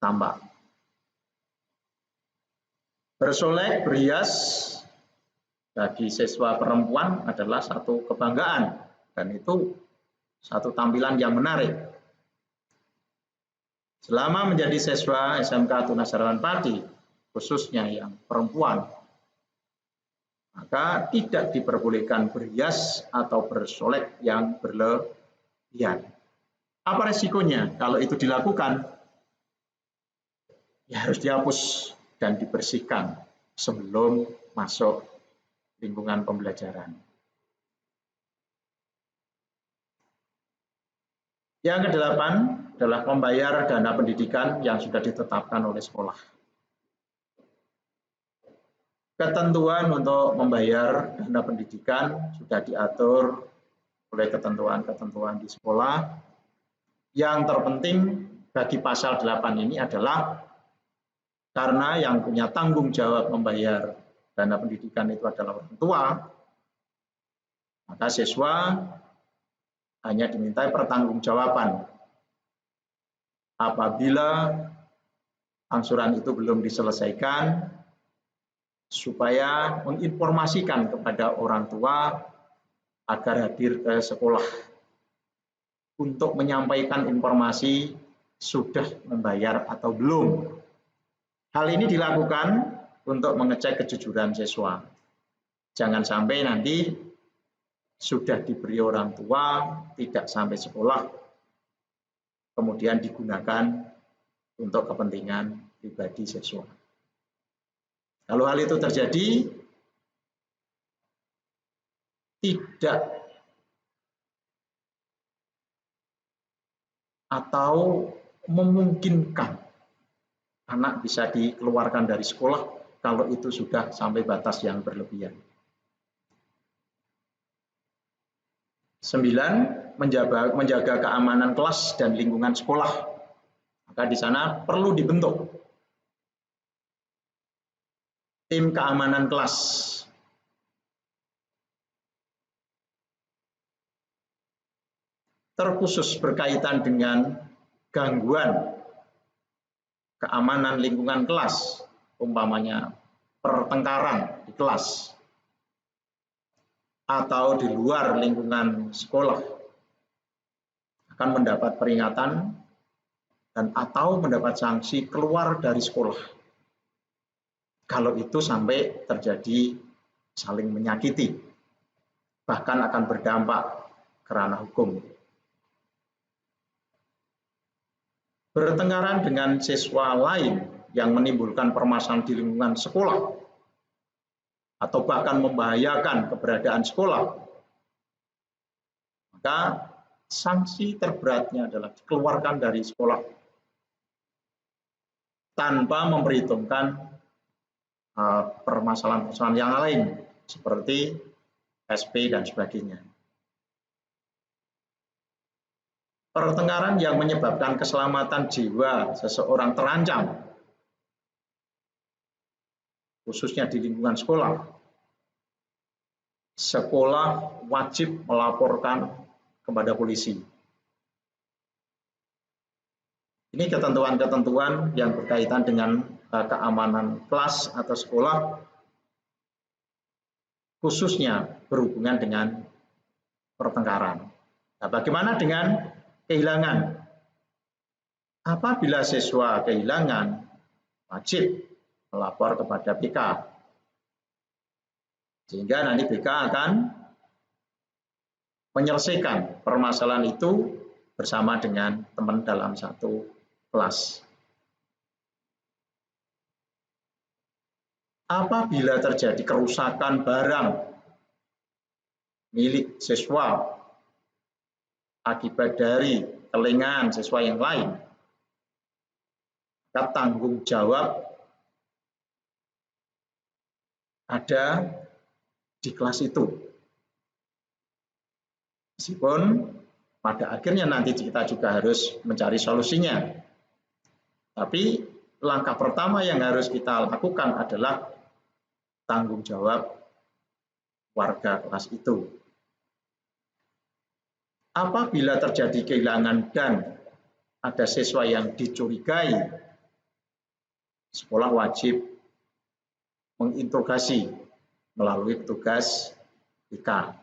tampak. Bersolek, berhias bagi siswa perempuan adalah satu kebanggaan dan itu satu tampilan yang menarik. Selama menjadi siswa SMK Tunas Harapan Pati, khususnya yang perempuan, maka tidak diperbolehkan berhias atau bersolek yang berlebihan. Apa resikonya kalau itu dilakukan? Ya harus dihapus dan dibersihkan sebelum masuk lingkungan pembelajaran. Yang kedelapan adalah membayar dana pendidikan yang sudah ditetapkan oleh sekolah. Ketentuan untuk membayar dana pendidikan sudah diatur oleh ketentuan-ketentuan di sekolah. Yang terpenting bagi pasal 8 ini adalah karena yang punya tanggung jawab membayar dana pendidikan itu adalah orang tua, maka siswa hanya dimintai pertanggungjawaban apabila angsuran itu belum diselesaikan, supaya menginformasikan kepada orang tua agar hadir ke sekolah untuk menyampaikan informasi sudah membayar atau belum. Hal ini dilakukan untuk mengecek kejujuran siswa. Jangan sampai nanti sudah diberi orang tua, tidak sampai sekolah, kemudian digunakan untuk kepentingan pribadi siswa. Kalau hal itu terjadi, tidak atau memungkinkan anak bisa dikeluarkan dari sekolah kalau itu sudah sampai batas yang berlebihan. 9. Menjaga keamanan kelas dan lingkungan sekolah. Maka di sana perlu dibentuk tim keamanan kelas. Terkhusus berkaitan dengan gangguan keamanan lingkungan kelas, umpamanya pertengkaran di kelas atau di luar lingkungan sekolah, akan mendapat peringatan dan atau mendapat sanksi keluar dari sekolah. Kalau itu sampai terjadi saling menyakiti, bahkan akan berdampak ke ranah hukum. Bertengkaran dengan siswa lain yang menimbulkan permasalahan di lingkungan sekolah atau bahkan membahayakan keberadaan sekolah, maka sanksi terberatnya adalah dikeluarkan dari sekolah tanpa memperhitungkan permasalahan-permasalahan yang lain seperti SP dan sebagainya. Pertengkaran yang menyebabkan keselamatan jiwa seseorang terancam, khususnya di lingkungan sekolah. Sekolah wajib melaporkan kepada polisi. Ini ketentuan-ketentuan yang berkaitan dengan keamanan kelas atau sekolah, khususnya berhubungan dengan pertengkaran. Nah, bagaimana dengan kehilangan? Apabila siswa kehilangan, wajib melapor kepada BK. Sehingga nanti BK akan menyelesaikan permasalahan itu bersama dengan teman dalam satu kelas. apabila terjadi kerusakan barang milik siswa akibat dari kelengahan siswa yang lain, maka tanggung jawab ada di kelas itu. Meskipun pada akhirnya nanti kita juga harus mencari solusinya. Tapi langkah pertama yang harus kita lakukan adalah tanggung jawab warga kelas itu. Apabila terjadi kehilangan dan ada siswa yang dicurigai, sekolah wajib menginterogasi melalui petugas BK.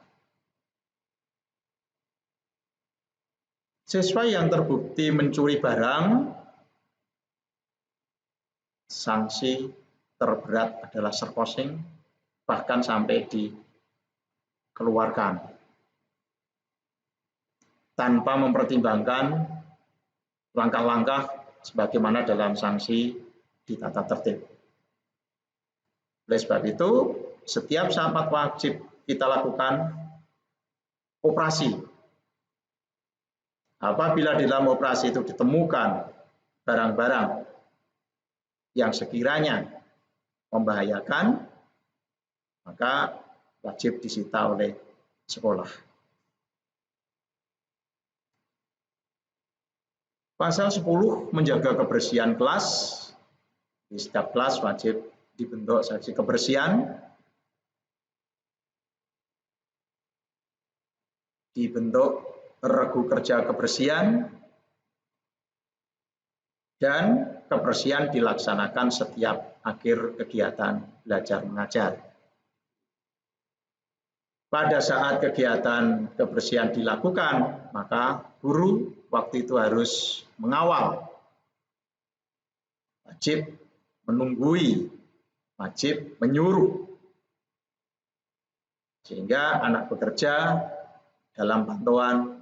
Siswa yang terbukti mencuri barang, sanksi terberat adalah serposing, bahkan sampai dikeluarkan tanpa mempertimbangkan langkah-langkah sebagaimana dalam sanksi di tata tertib. Oleh sebab itu, setiap sahabat wajib kita lakukan operasi. Apabila di dalam operasi itu ditemukan barang-barang yang sekiranya membahayakan, maka wajib disita oleh sekolah. Pasal 10 menjaga kebersihan kelas. Di setiap kelas wajib dibentuk seksi kebersihan, dibentuk regu kerja kebersihan, dan kebersihan dilaksanakan setiap akhir kegiatan belajar mengajar. Pada saat kegiatan kebersihan dilakukan, maka guru waktu itu harus mengawal, wajib menunggui, wajib menyuruh, sehingga anak bekerja dalam pantauan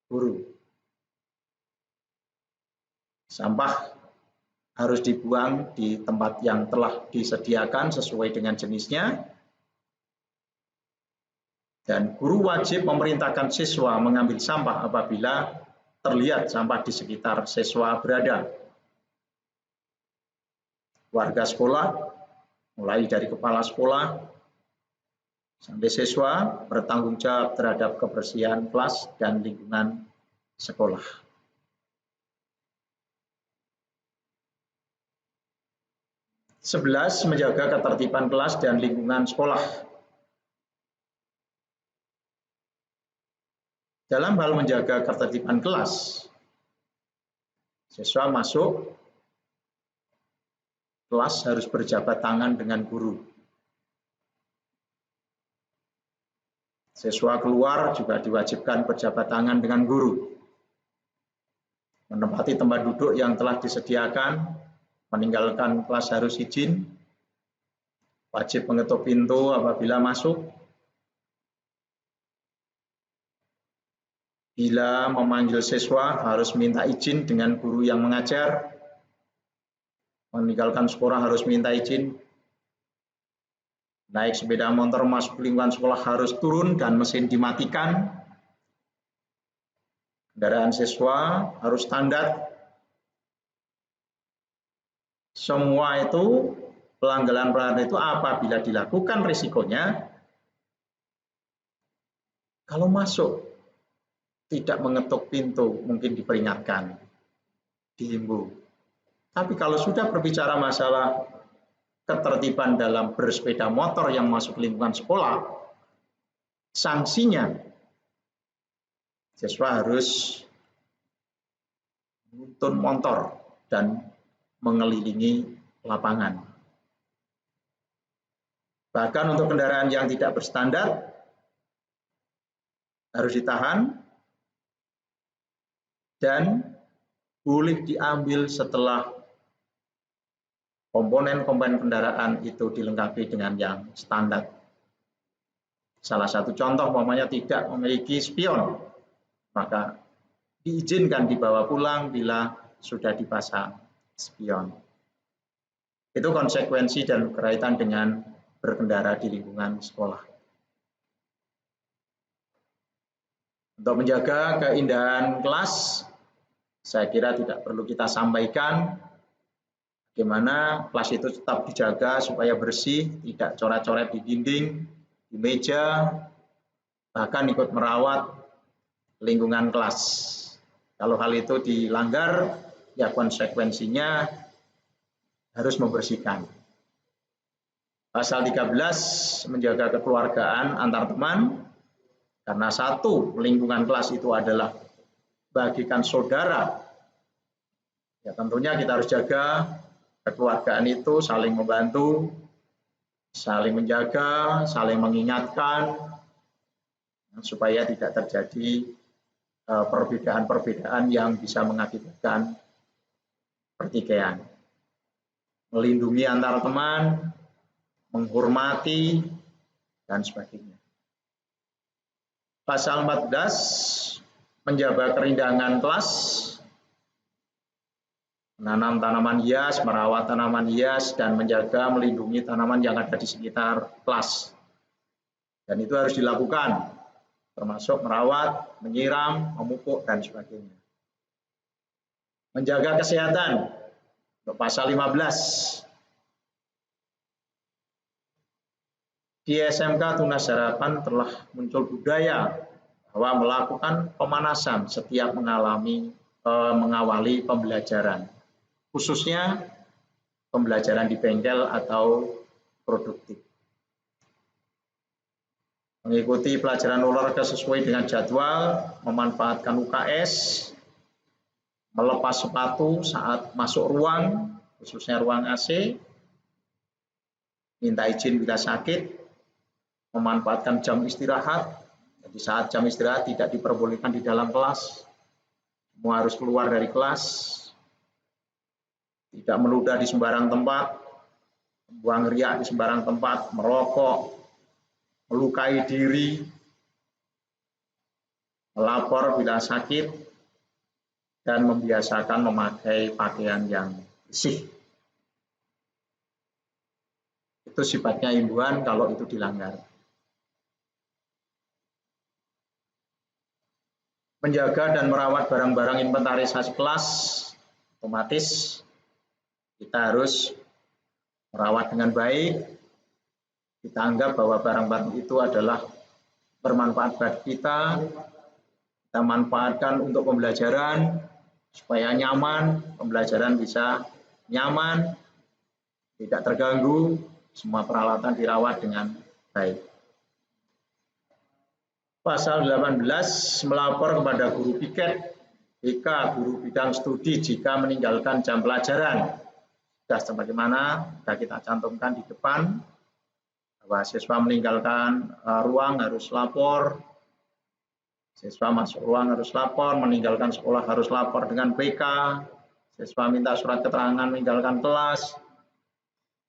guru. Sampah harus dibuang di tempat yang telah disediakan sesuai dengan jenisnya, dan guru wajib memerintahkan siswa mengambil sampah apabila terlihat sampah di sekitar siswa berada. Warga sekolah, mulai dari kepala sekolah sampai siswa, bertanggung jawab terhadap kebersihan kelas dan lingkungan sekolah. Sebelas, menjaga ketertiban kelas dan lingkungan sekolah. Dalam hal menjaga ketertiban kelas, siswa masuk kelas harus berjabat tangan dengan guru. Siswa keluar juga diwajibkan berjabat tangan dengan guru. Menempati tempat duduk yang telah disediakan, meninggalkan kelas harus izin, wajib mengetuk pintu apabila masuk. Bila memanggil siswa harus minta izin dengan guru yang mengajar. Meninggalkan sekolah harus minta izin. Naik sepeda motor masuk lingkungan sekolah harus turun dan mesin dimatikan. Kendaraan siswa harus standar. Semua itu pelanggaran-pelanggaran itu apabila dilakukan risikonya, kalau masuk tidak mengetuk pintu mungkin diperingatkan, dihimbau. Tapi kalau sudah berbicara masalah ketertiban dalam bersepeda motor yang masuk lingkungan sekolah, sanksinya siswa harus menuntun motor dan mengelilingi lapangan. Bahkan untuk kendaraan yang tidak berstandar harus ditahan dan boleh diambil setelah komponen-komponen kendaraan itu dilengkapi dengan yang standar. Salah satu contoh, umpamanya tidak memiliki spion, maka diizinkan dibawa pulang bila sudah dipasang spion. Itu konsekuensi dan berkaitan dengan berkendara di lingkungan sekolah. Untuk menjaga keindahan kelas, saya kira tidak perlu kita sampaikan bagaimana kelas itu tetap dijaga supaya bersih, tidak coret-coret di dinding, di meja, bahkan ikut merawat lingkungan kelas. Kalau hal itu dilanggar, ya konsekuensinya harus membersihkan. Pasal 13 menjaga kekeluargaan antar teman, karena satu lingkungan kelas itu adalah bagikan saudara. Ya tentunya kita harus jaga kekeluargaan itu saling membantu, saling menjaga, saling mengingatkan, supaya tidak terjadi perbedaan-perbedaan yang bisa mengakibatkan pertikaian. Melindungi antar teman, menghormati, dan sebagainya. Pasal 14, menjaga keindahan kelas, menanam tanaman hias, merawat tanaman hias, dan menjaga melindungi tanaman yang ada di sekitar kelas. Dan itu harus dilakukan, termasuk merawat, menyiram, memupuk, dan sebagainya. Menjaga kesehatan, untuk pasal 15. Di SMK Tunas Harapan telah muncul budaya bahwa melakukan pemanasan setiap mengawali pembelajaran, khususnya pembelajaran di bengkel atau produktif. Mengikuti pelajaran olahraga sesuai dengan jadwal, memanfaatkan UKS, melepas sepatu saat masuk ruang, khususnya ruang AC, minta izin bila sakit, memanfaatkan jam istirahat. Jadi saat jam istirahat tidak diperbolehkan di dalam kelas, semua harus keluar dari kelas, tidak meludah di sembarang tempat, buang riak di sembarang tempat, merokok, melukai diri, melapor bila sakit, dan membiasakan memakai pakaian yang bersih. Itu sifatnya himbauan kalau itu dilanggar. Menjaga dan merawat barang-barang inventarisasi kelas, otomatis kita harus merawat dengan baik. Kita anggap bahwa barang-barang itu adalah bermanfaat bagi kita. Kita manfaatkan untuk pembelajaran supaya nyaman, pembelajaran bisa nyaman, tidak terganggu, semua peralatan dirawat dengan baik. Pasal 18, melapor kepada guru piket, BK, guru bidang studi jika meninggalkan jam pelajaran. Sudah sebagaimana sudah kita cantumkan di depan, bahwa siswa meninggalkan ruang harus lapor, siswa masuk ruang harus lapor, meninggalkan sekolah harus lapor dengan BK, siswa minta surat keterangan meninggalkan kelas,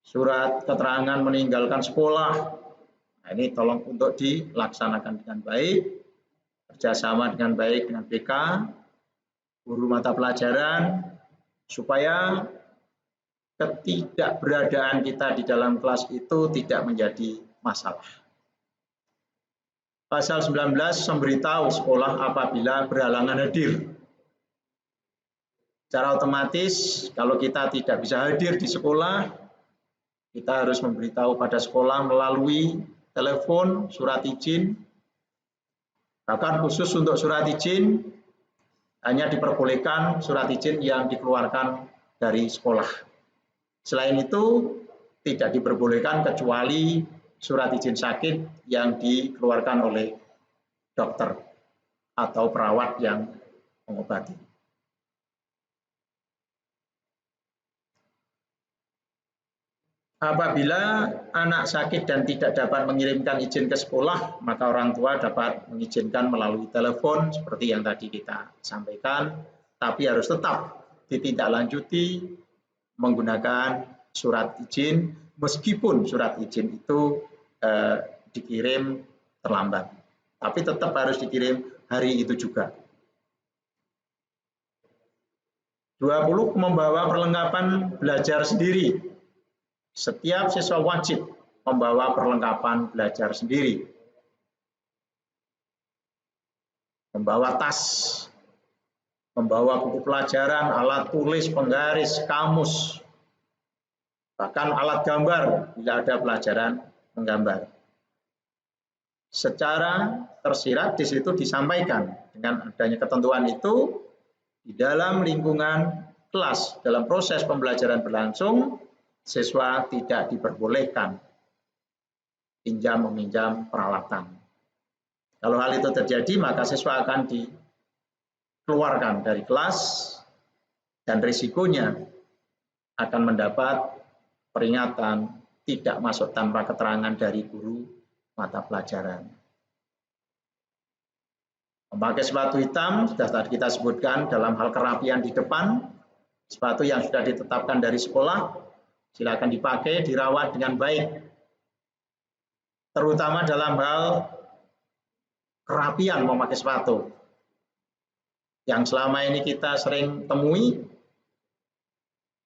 surat keterangan meninggalkan sekolah. Nah, ini tolong untuk dilaksanakan dengan baik, kerjasama dengan baik dengan BK, guru mata pelajaran, supaya ketidakberadaan kita di dalam kelas itu tidak menjadi masalah. Pasal 19, memberitahu sekolah apabila berhalangan hadir. Secara otomatis, kalau kita tidak bisa hadir di sekolah, kita harus memberitahu pada sekolah melalui telepon, surat izin. Bahkan khusus untuk surat izin, hanya diperbolehkan surat izin yang dikeluarkan dari sekolah. Selain itu, tidak diperbolehkan kecuali surat izin sakit yang dikeluarkan oleh dokter atau perawat yang mengobati. Apabila anak sakit dan tidak dapat mengirimkan izin ke sekolah, maka orang tua dapat mengizinkan melalui telepon seperti yang tadi kita sampaikan, tapi harus tetap ditindaklanjuti menggunakan surat izin, meskipun surat izin itu dikirim terlambat, tapi tetap harus dikirim hari itu juga. 20, membawa perlengkapan belajar sendiri. Setiap siswa wajib membawa perlengkapan belajar sendiri. Membawa tas, membawa buku pelajaran, alat tulis, penggaris, kamus, bahkan alat gambar bila ada pelajaran menggambar. Secara tersirat di situ disampaikan dengan adanya ketentuan itu di dalam lingkungan kelas, dalam proses pembelajaran berlangsung, siswa tidak diperbolehkan pinjam-meminjam peralatan. Kalau hal itu terjadi, maka siswa akan dikeluarkan dari kelas dan risikonya akan mendapat peringatan tidak masuk tanpa keterangan dari guru mata pelajaran. Memakai sepatu hitam sudah tadi kita sebutkan dalam hal kerapian di depan, sepatu yang sudah ditetapkan dari sekolah, silakan dipakai, dirawat dengan baik. Terutama dalam hal kerapian memakai sepatu. Yang selama ini kita sering temui,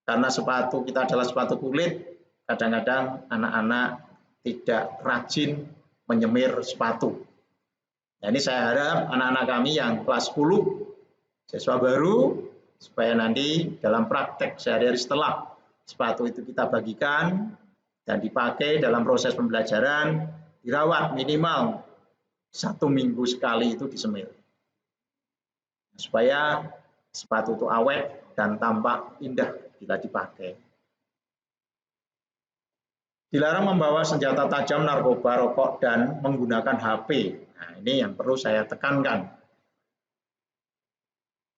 karena sepatu kita adalah sepatu kulit, kadang-kadang anak-anak tidak rajin menyemir sepatu. Nah, ini saya harap anak-anak kami yang kelas 10, siswa baru, supaya nanti dalam praktek sehari-hari setelah sepatu itu kita bagikan dan dipakai dalam proses pembelajaran, dirawat minimal 1 minggu sekali itu disemir. Supaya sepatu itu awet dan tampak indah bila dipakai. Dilarang membawa senjata tajam, narkoba, rokok, dan menggunakan HP. Nah, ini yang perlu saya tekankan.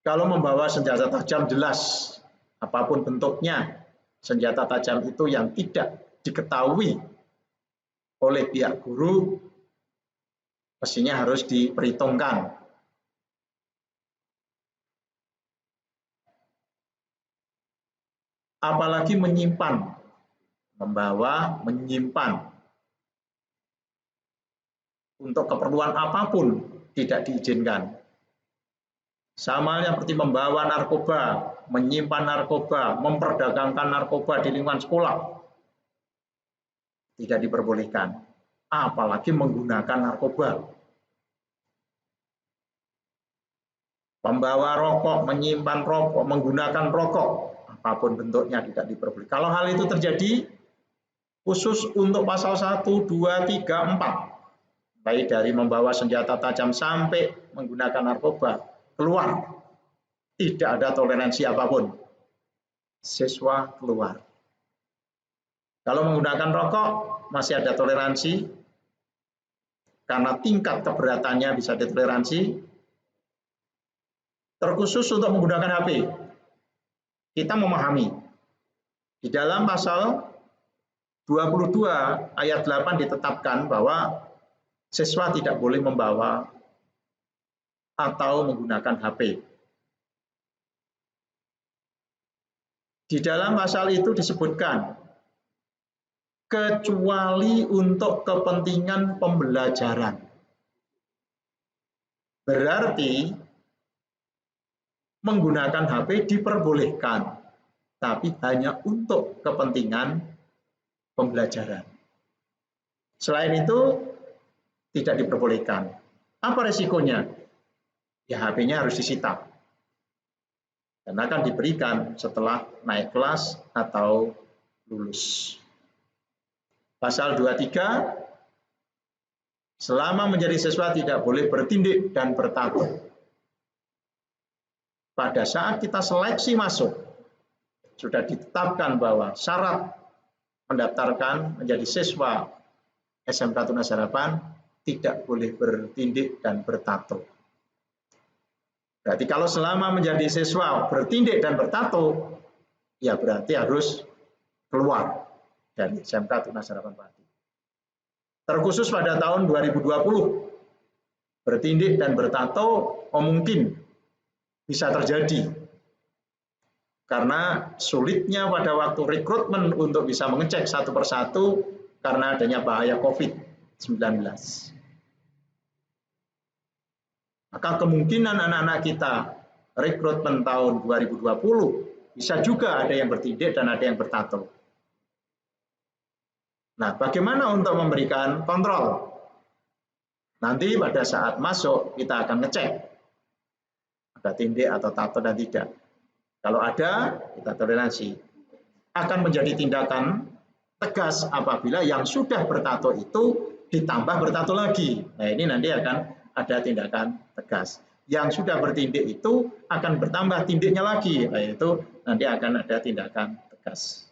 Kalau membawa senjata tajam jelas, apapun bentuknya, senjata tajam itu yang tidak diketahui oleh pihak guru, mestinya harus diperhitungkan. Apalagi menyimpan. Menyimpan untuk keperluan apapun tidak diizinkan. Sama seperti membawa narkoba, menyimpan narkoba, memperdagangkan narkoba di lingkungan sekolah tidak diperbolehkan. Apalagi menggunakan narkoba. Membawa rokok, menyimpan rokok, menggunakan rokok, apapun bentuknya tidak diperbolehkan. Kalau hal itu terjadi, khusus untuk pasal 1, 2, 3, 4, baik dari membawa senjata tajam sampai menggunakan narkoba, keluar. Tidak ada toleransi apapun. Siswa keluar. Kalau menggunakan rokok, masih ada toleransi, karena tingkat keberatannya bisa ditoleransi. Terkhusus untuk menggunakan HP, kita memahami. Di dalam pasal 22 ayat 8 ditetapkan bahwa siswa tidak boleh membawa atau menggunakan HP. Di dalam pasal itu disebutkan, kecuali untuk kepentingan pembelajaran. Berarti menggunakan HP diperbolehkan, tapi hanya untuk kepentingan pembelajaran. Selain itu tidak diperbolehkan. Apa resikonya? Ya, HP-nya harus disita. Dan akan diberikan setelah naik kelas atau lulus. Pasal 23, selama menjadi siswa tidak boleh bertindik dan bertato. Pada saat kita seleksi masuk, sudah ditetapkan bahwa syarat mendaftarkan menjadi siswa SMK Tunas Harapan tidak boleh bertindik dan bertato. Berarti kalau selama menjadi siswa bertindik dan bertato, ya berarti harus keluar dari SMK Tunas Harapan Pati. Terkhusus pada tahun 2020, bertindik dan bertato mungkin bisa terjadi karena sulitnya pada waktu rekrutmen untuk bisa mengecek satu persatu karena adanya bahaya COVID-19. Maka kemungkinan anak-anak kita rekrutmen tahun 2020 bisa juga ada yang bertindik dan ada yang bertato. Nah, bagaimana untuk memberikan kontrol? Nanti pada saat masuk kita akan ngecek ada tindik atau tato dan tidak. Kalau ada, kita toleransi. Akan menjadi tindakan tegas apabila yang sudah bertato itu ditambah bertato lagi. Nah, ini nanti akan ada tindakan tegas. Yang sudah bertindik itu akan bertambah tindiknya lagi, yaitu nanti akan ada tindakan tegas.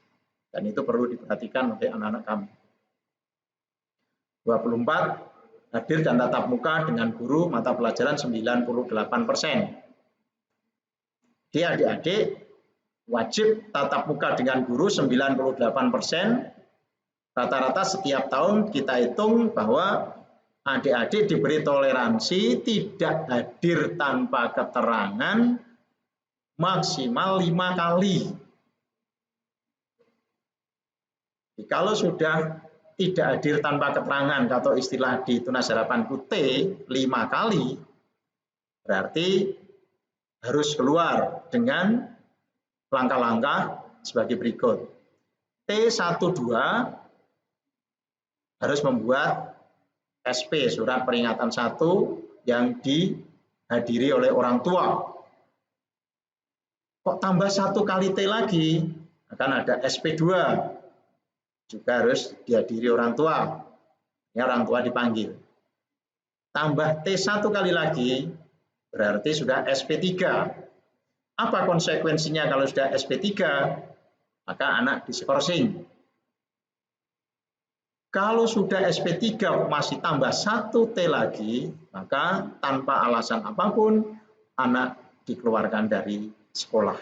Dan itu perlu diperhatikan oleh anak-anak kami. 24, hadir dan tatap muka dengan guru mata pelajaran 98%. Jadi adik-adik wajib tatap muka dengan guru 98%. Rata-rata setiap tahun kita hitung bahwa adik-adik diberi toleransi tidak hadir tanpa keterangan maksimal 5 kali. Jadi kalau sudah tidak hadir tanpa keterangan atau istilah di Tunas Harapanku T 5 kali, berarti harus keluar dengan langkah-langkah sebagai berikut. T12 harus membuat SP, surat peringatan 1 yang dihadiri oleh orang tua. Kok tambah 1 kali T lagi? Akan ada SP2, juga harus dihadiri orang tua. Ini orang tua dipanggil. Tambah T1 kali lagi, berarti sudah SP3. Apa konsekuensinya kalau sudah SP3? Maka anak diskorsing. Kalau sudah SP3 masih tambah 1 T lagi, maka tanpa alasan apapun anak dikeluarkan dari sekolah.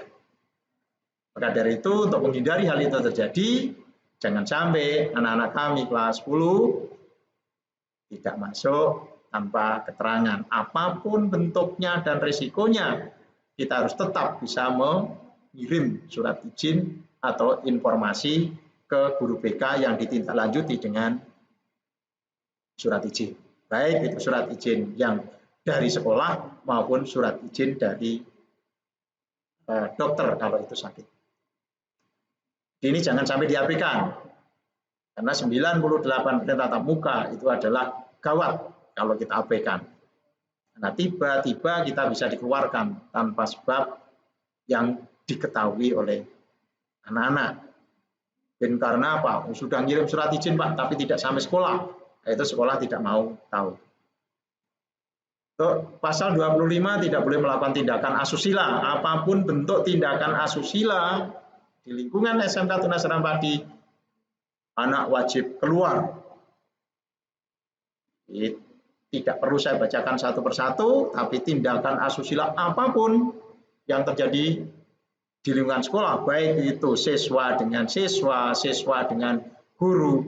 Maka dari itu untuk menghindari hal itu terjadi, jangan sampai anak-anak kami kelas 10 tidak masuk tanpa keterangan. Apapun bentuknya dan risikonya, kita harus tetap bisa mengirim surat izin atau informasi ke guru BK yang ditindaklanjuti dengan surat izin. Baik itu surat izin yang dari sekolah maupun surat izin dari dokter kalau itu sakit. Ini jangan sampai diabaikan. Karena 98% tatap muka itu adalah gawat kalau kita abaikan. Nah, tiba-tiba kita bisa dikeluarkan tanpa sebab yang diketahui oleh anak-anak. Dan karena apa? Sudah ngirim surat izin Pak, tapi tidak sampai sekolah. Itu sekolah tidak mau tahu. Pasal 25 tidak boleh melakukan tindakan asusila. Apapun bentuk tindakan asusila di lingkungan SMK Tunas Harampadi, anak wajib keluar. Tidak perlu saya bacakan satu persatu, tapi tindakan asusila apapun yang terjadi di lingkungan sekolah, baik itu siswa dengan siswa, siswa dengan guru,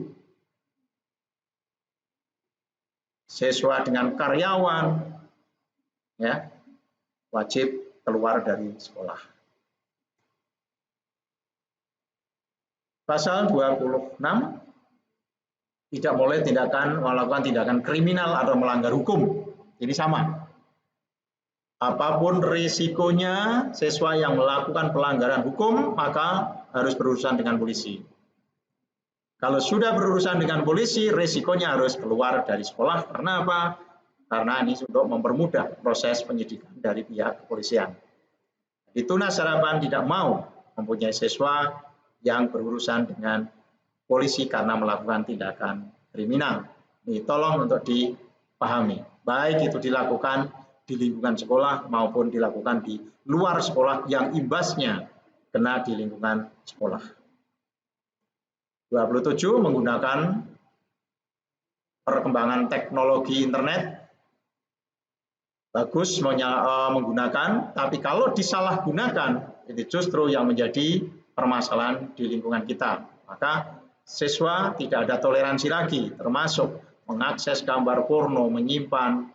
siswa dengan karyawan, ya, wajib keluar dari sekolah. Pasal 26 tidak boleh melakukan tindakan kriminal atau melanggar hukum. Ini sama. Apapun risikonya, siswa yang melakukan pelanggaran hukum maka harus berurusan dengan polisi. Kalau sudah berurusan dengan polisi, risikonya harus keluar dari sekolah. Karena apa? Karena ini untuk mempermudah proses penyidikan dari pihak kepolisian. Di Tunas Harapan tidak mau mempunyai siswa yang berurusan dengan polisi karena melakukan tindakan kriminal. Ini tolong untuk dipahami. Baik itu dilakukan di lingkungan sekolah maupun dilakukan di luar sekolah yang imbasnya kena di lingkungan sekolah. 27 menggunakan perkembangan teknologi internet. Bagus menggunakan, tapi kalau disalahgunakan itu justru yang menjadi permasalahan di lingkungan kita. Maka siswa tidak ada toleransi lagi, termasuk mengakses gambar porno, menyimpan,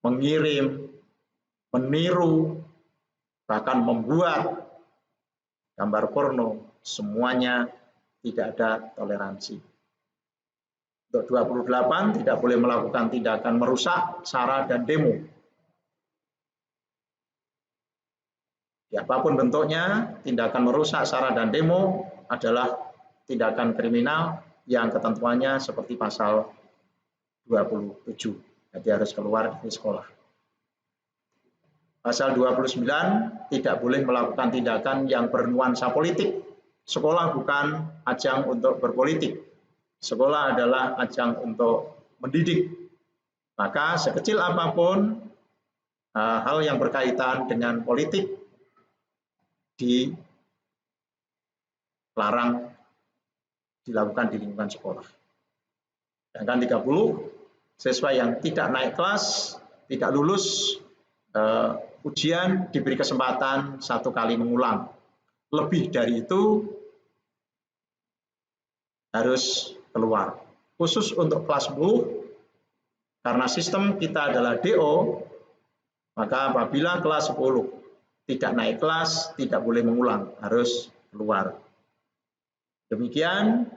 mengirim, meniru, bahkan membuat gambar porno, semuanya tidak ada toleransi. Untuk 28 tidak boleh melakukan tindakan merusak sara dan demo. Apapun bentuknya, tindakan merusak sara dan demo adalah tindakan kriminal yang ketentuannya seperti pasal 27. Jadi harus keluar dari sekolah. Pasal 29, tidak boleh melakukan tindakan yang bernuansa politik. Sekolah bukan ajang untuk berpolitik. Sekolah adalah ajang untuk mendidik. Maka sekecil apapun hal yang berkaitan dengan politik dilarang dilakukan di lingkungan sekolah. Sedangkan 30, siswa yang tidak naik kelas, tidak lulus ujian diberi kesempatan 1 kali mengulang. Lebih dari itu harus keluar. Khusus untuk kelas 10, karena sistem kita adalah DO, maka apabila kelas 10 tidak naik kelas, tidak boleh mengulang, harus keluar. Demikian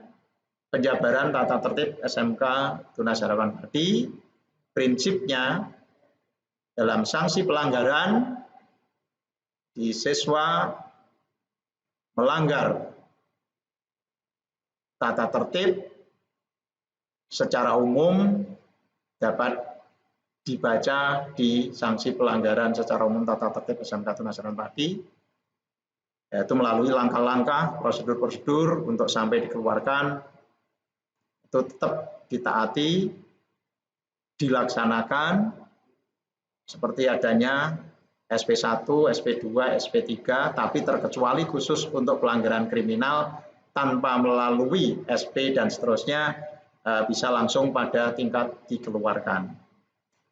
penjabaran tata tertib SMK Tunas Harapan Padi. Prinsipnya dalam sanksi pelanggaran di siswa melanggar tata tertib secara umum dapat dibaca di sanksi pelanggaran secara umum tata tertib SMK Tunas Harapan Padi, yaitu melalui langkah-langkah, prosedur-prosedur untuk sampai dikeluarkan, itu tetap ditaati, dilaksanakan, seperti adanya SP1, SP2, SP3, tapi terkecuali khusus untuk pelanggaran kriminal tanpa melalui SP dan seterusnya, bisa langsung pada tingkat dikeluarkan.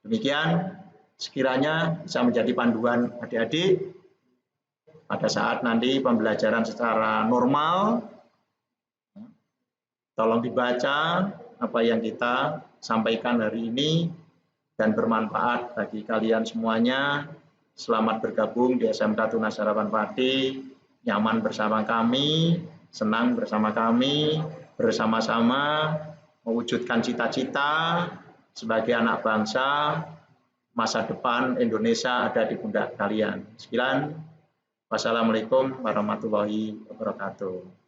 Demikian sekiranya bisa menjadi panduan adik-adik pada saat nanti pembelajaran secara normal. Tolong dibaca apa yang kita sampaikan hari ini dan bermanfaat bagi kalian semuanya. Selamat bergabung di SMK Tunas Harapan Padi, nyaman bersama kami, senang bersama kami, bersama-sama mewujudkan cita-cita sebagai anak bangsa. Masa depan Indonesia ada di pundak kalian. Sekian, wassalamualaikum warahmatullahi wabarakatuh.